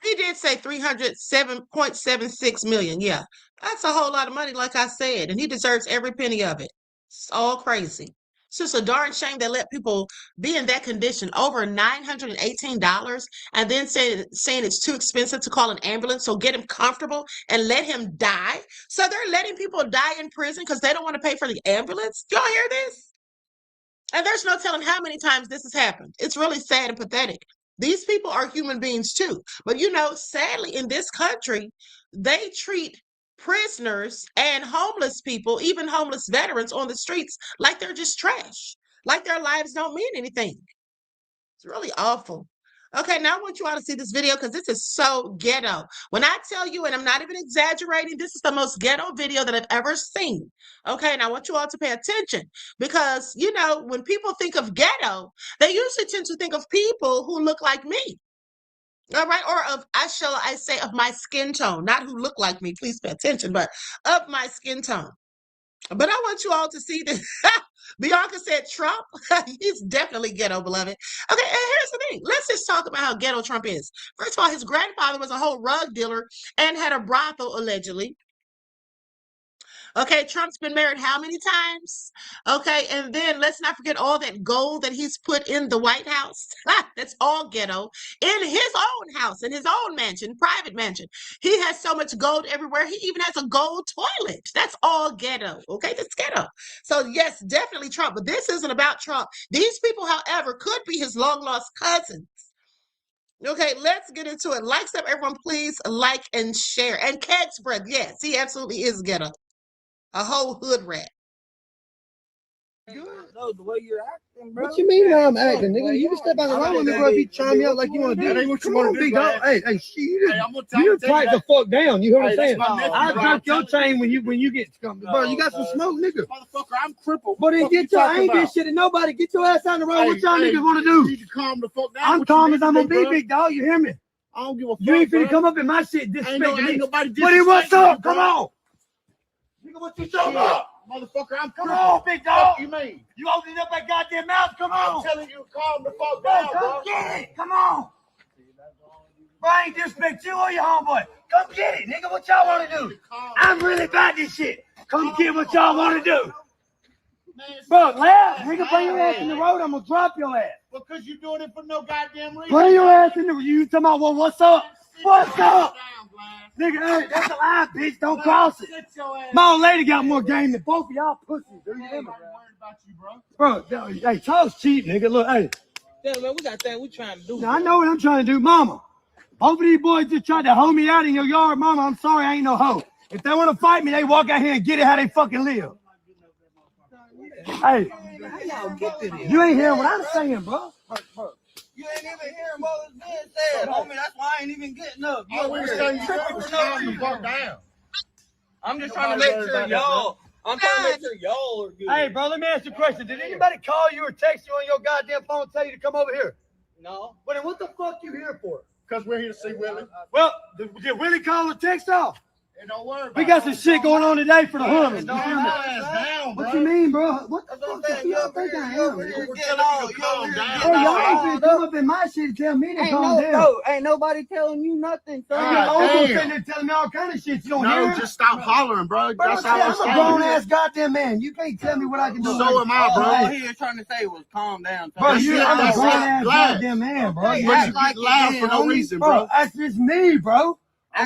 He did say 307.76 million. Yeah, that's a whole lot of money, like I said, and he deserves every penny of it. It's all crazy. It's just a darn shame they let people be in that condition over $918 and then saying it's too expensive to call an ambulance. So get him comfortable and let him die. So they're letting people die in prison because they don't want to pay for the ambulance. Y'all hear this? And there's no telling how many times this has happened. It's really sad and pathetic. These people are human beings too. But you know, sadly in this country, they treat prisoners and homeless people, even homeless veterans on the streets, like they're just trash, like their lives don't mean anything. It's really awful. Okay, now I want you all to see this video because this is so ghetto. When I tell you, and I'm not even exaggerating, this is the most ghetto video that I've ever seen. Okay, and I want you all to pay attention because, you know, when people think of ghetto, they usually tend to think of people who look like me. All right, or of, I say of my skin tone, not who look like me, please pay attention, but of my skin tone. But I want you all to see this. Bianca said Trump, he's definitely ghetto, beloved. Okay, and here's the thing. Let's just talk about how ghetto Trump is. First of all, his grandfather was a whole rug dealer and had a brothel, allegedly. Okay, Trump's been married how many times? Okay, and then let's not forget all that gold that he's put in the White House. That's all ghetto. In his own house, in his own mansion, private mansion. He has so much gold everywhere. He even has a gold toilet. That's all ghetto. Okay, that's ghetto. So yes, definitely Trump, but this isn't about Trump. These people, however, could be his long-lost cousins. Okay, let's get into it. Likes up, everyone, please like and share. And Cat's breath, yes, he absolutely is ghetto. A whole hood rat. No, the way you're acting, bro. What you mean how I'm acting, nigga? You can step out of the line with me, bro, if you chime me up like you want to do. That ain't what you Come want on, to do, big dog. man. Hey, you pipe the fuck down. You heard what I'm saying? I'll drop your chain when you get to come. Bro, you got some smoke, nigga. Motherfucker, I'm crippled. But then get your, I ain't get shit to nobody. Get your ass out of the road. What y'all niggas want to do? You need to calm the fuck down. I'm calm as I'm gonna be, big dog. You hear me? I don't give a fuck. You ain't finna bro. come up in my shit disrespecting me. Ain't nobody But then what's up? Come bro. on. Nigga, what you talking about? Motherfucker, I'm Come crippled. on, big dog. Fuck you mean? You opening up that goddamn mouth. Come on. I'm telling you, calm the fuck down, bro. Come get it. Come on. Bro, I ain't disrespect you or your homeboy. Come get it, nigga. What y'all want to do? I'm really about this shit. Come get what y'all want to do. Bro, laugh. Nigga, bring your ass in the road. I'm going to drop your ass. Because you doing it for no goddamn reason. Bring your ass in the road. You talking about, well, what's up? What's up? Nigga, hey, that's a lie, bitch. Don't cross it. My old lady got more game than both of y'all pussies, dude. You hear me? Bro, hey, Charles cheap, nigga. Look, hey. Yeah, man, we got things we trying to do. Now, I know what I'm trying to do. Mama, both of these boys just tried to hoe me out in your yard. Mama, I'm sorry, I ain't no hoe. If they want to fight me, they walk out here and get it how they fucking live. Hey, you ain't hearing what I'm saying, bro. You ain't even hearing what was being said, homie. That's why I ain't even getting up. You over here tripping for no reason. I'm just trying to make sure y'all. I'm trying to make sure y'all are good. Hey, bro, let me ask you a question. Did anybody call you or text you on your goddamn phone and tell you to come over here? No. Well, then what the fuck you here for? Because we're here to see Willie. Well, did Willie call or text off? Hey, don't worry about We got some shit going on today for the homies. What you mean, bro? What the fuck do y'all think I am? Y'all come up in my shit and tell me to calm down. No, ain't nobody telling you nothing, son. Your uncle sitting there telling me all kind of shit. You don't hear? No, just stop hollering, bro. That's all I'm a grown ass goddamn man. You can't tell me what I can do. So am I, bro. All he was trying to say was calm down. Bro, I'm a grown ass goddamn man, bro. You act like loud for no reason, bro. That's just me, bro.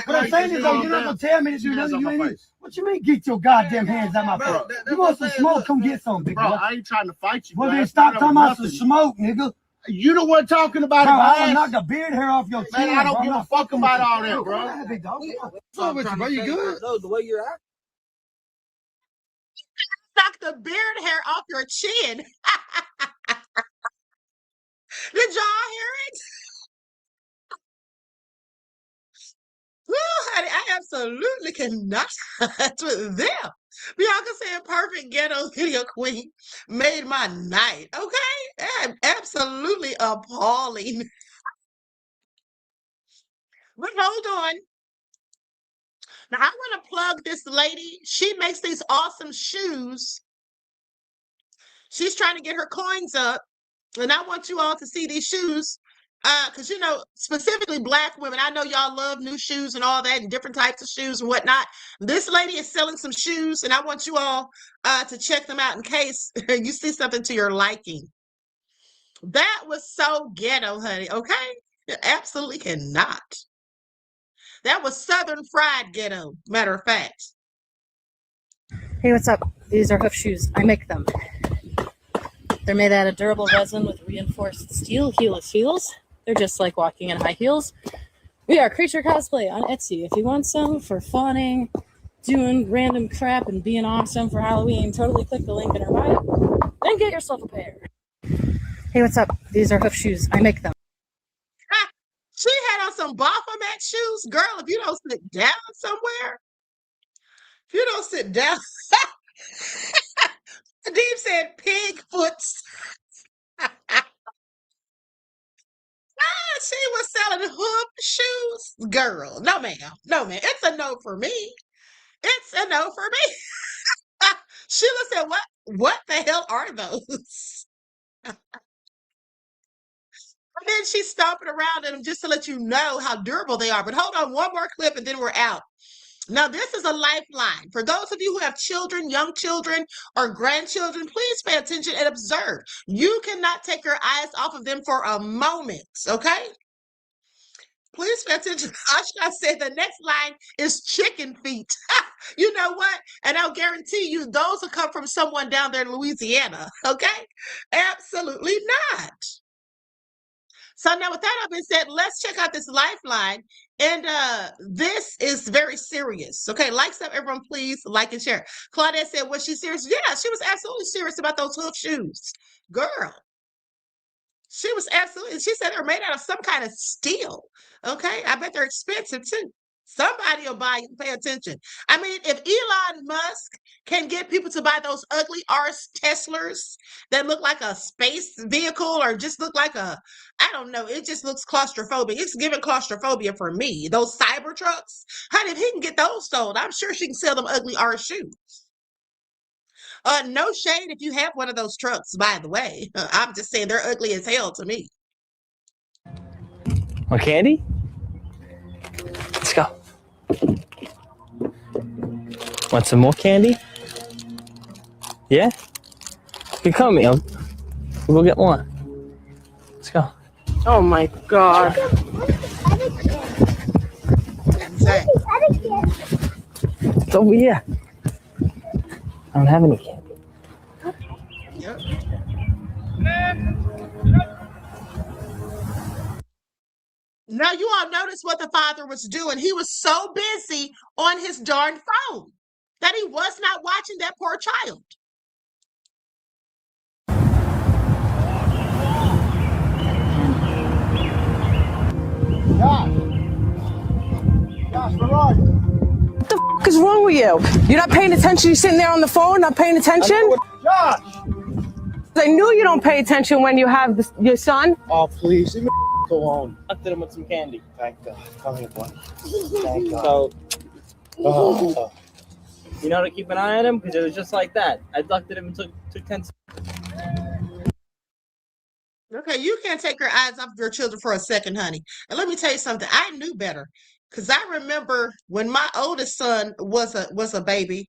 What I'm saying is, you're not gonna tell me to do nothing. What you mean, get your goddamn hands out my face? You want some smoke? Come get some, big bro. I ain't trying to fight you. Well, then stop talking about some smoke, nigga. You the one talking about bro, it, I will knock the beard hair off your chin. Man, I don't give a fuck about all that, bro. What's up with you, bro? You good? The way you're acting. Knock the beard hair off your chin. Did y'all hear it? Woo, honey, I absolutely cannot with them. Bianca said, perfect ghetto video queen made my night. Okay? I'm absolutely appalling. But hold on. Now, I want to plug this lady. She makes these awesome shoes. She's trying to get her coins up. And I want you all to see these shoes. Because, you know, specifically Black women, I know y'all love new shoes and all that and different types of shoes and whatnot. This lady is selling some shoes, and I want you all to check them out in case you see something to your liking. That was so ghetto, honey, okay? You absolutely cannot. That was Southern fried ghetto, matter of fact. Hey, what's up? These are hoof shoes. I make them. They're made out of durable resin with reinforced steel heelless heels. They're just like walking in high heels. We are Creature Cosplay on Etsy. If you want some for fawning, doing random crap, and being awesome for Halloween, totally click the link in our bio. Then get yourself a pair. Hey, what's up? These are hoof shoes. I make them. She had on some Baphomet shoes. Girl, if you don't sit down somewhere, if you don't sit down. Deep said pig foots. She was selling hoop shoes. Girl, no ma'am. No ma'am. It's a no for me. It's a no for me. Sheila said, what the hell are those? And then she's stomping around in them just to let you know how durable they are. But hold on, one more clip and then we're out. Now, this is a lifeline. For those of you who have children, young children, or grandchildren, please pay attention and observe. You cannot take your eyes off of them for a moment, okay? Please pay attention. Ashka said the next line is chicken feet. You know what? And I'll guarantee you those will come from someone down there in Louisiana, okay? Absolutely not. So now with that being said, let's check out this lifeline. And this is very serious. Okay, likes up, everyone, please like and share. Claudette said, was she serious? Yeah, she was absolutely serious about those hoof shoes. Girl. She was absolutely, she said they're made out of some kind of steel. Okay, I bet they're expensive too. Somebody will buy, pay attention. I mean, if Elon Musk can get people to buy those ugly arse Teslas that look like a space vehicle or just look like a, I don't know, it just looks claustrophobic. It's giving claustrophobia for me. Those cyber trucks, honey, if he can get those sold, I'm sure she can sell them ugly arse shoes. No shade if you have one of those trucks, by the way. I'm just saying they're ugly as hell to me. More candy? Let's go. Want some more candy? Yeah? You come here. We'll go get one. Let's go. Oh my God. It's over here. I don't have any candy. Yep. Now you all notice what the father was doing. He was so busy on his darn phone that he was not watching that poor child. Josh, where are you? What the f is wrong with you? You're not paying attention? You're sitting there on the phone, not paying attention? Josh! I knew you don't pay attention when you have your son. Oh, please, leave me alone. I did him with some candy. Thank God. Come here, boy. Thank God. So, Oh. you know, to keep an eye on him, because it was just like that. I abducted him and took 10 seconds. Okay, you can't take your eyes off your children for a second, honey. And let me tell you something. I knew better because I remember when my oldest son was a baby.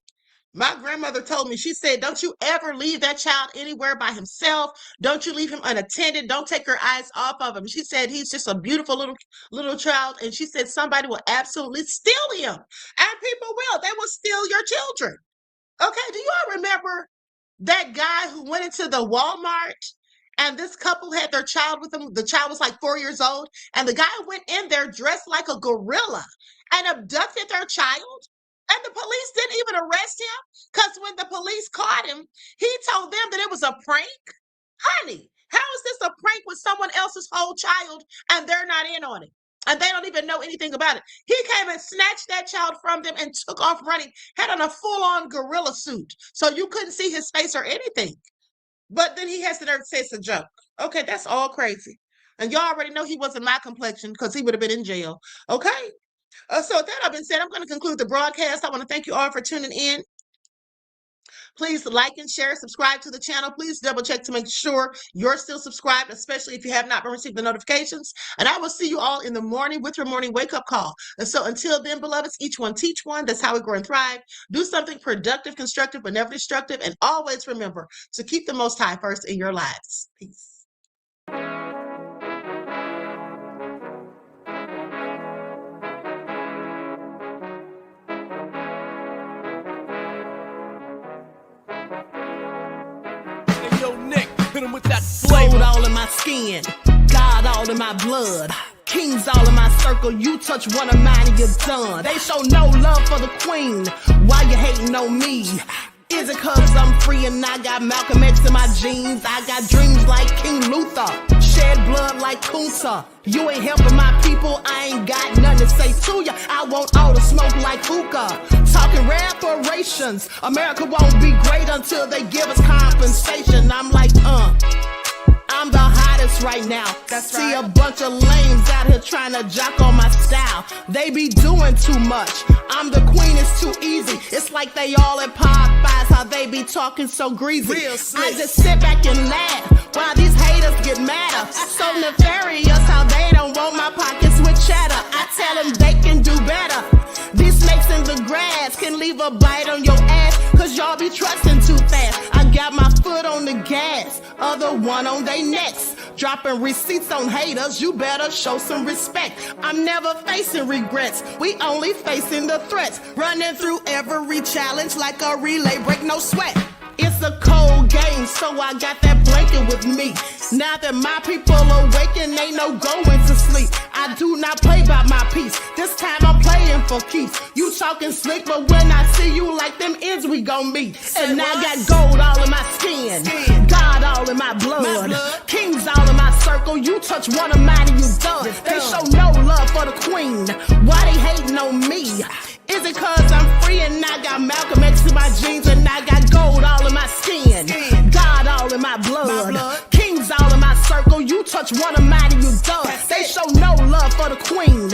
My grandmother told me, she said, don't you ever leave that child anywhere by himself. Don't you leave him unattended. Don't take your eyes off of him. She said, he's just a beautiful little child. And she said, somebody will absolutely steal him. And people will. They will steal your children. Okay, do you all remember that guy who went into the Walmart and this couple had their child with them? The child was like 4 years old. And the guy went in there dressed like a gorilla and abducted their child. And the police didn't even arrest him because when the police caught him, he told them that it was a prank. Honey, how is this a prank with someone else's whole child and they're not in on it? And they don't even know anything about it. He came and snatched that child from them and took off running, had on a full-on gorilla suit. So you couldn't see his face or anything. But then he has the nerve to say it's a joke. Okay, that's all crazy. And y'all already know he wasn't my complexion because he would have been in jail. Okay? So with that have been said, I'm going to conclude the broadcast. I want to thank you all for tuning in. Please like and share, subscribe to the channel. Please double check to make sure you're still subscribed, especially if you have not been receiving the notifications. And I will see you all in the morning with your morning wake-up call. And so until then, beloveds, each one teach one. That's how we grow and thrive. Do something productive, constructive, but never destructive. And always remember to keep the Most High first in your lives. Peace. Gold all in my skin, God all in my blood, kings all in my circle. You touch one of mine and you're done. They show no love for the queen. Why you hating on me? Is it cause I'm free and I got Malcolm X in my jeans? I got dreams like King Luther, shed blood like Kunta. You ain't helping my people, I ain't got nothing to say to ya. I want all the smoke like hookah. Talking reparations, America won't be great until they give us compensation. I'm like, I'm the hottest right now. See a bunch of lames out here trying to jock on my style. They be doing too much. I'm the queen, it's too easy. It's like they all at Popeyes, how they be talking so greasy. I just sit back and laugh while these haters get madder. So nefarious how they don't want my pockets with cheddar. I tell them they can do better. These snakes in the grass can leave a bite on your ass, cause y'all be trusting too fast. I got my foot on the gas, other one on they necks. Dropping receipts on haters, you better show some respect. I'm never facing regrets, we only facing the threats. Running through every challenge like a relay, break no sweat. It's a cold game, so I got that blanket with me. Now that my people awaken, ain't no going to sleep. I do not play by my piece. This time I'm playing for keeps. You talking slick, but when I see you like them ends, we gon' meet. And I got gold all in my skin, God all in my blood, kings all in my circle. You touch one of mine and you done. They show no love for the queen. Why they hating on me? Is it cause I'm free and I got Malcolm X in my jeans and I got gold all in my skin, God all in my blood, kings all in my circle. You touch one of mine and you done. They show no love for the queen.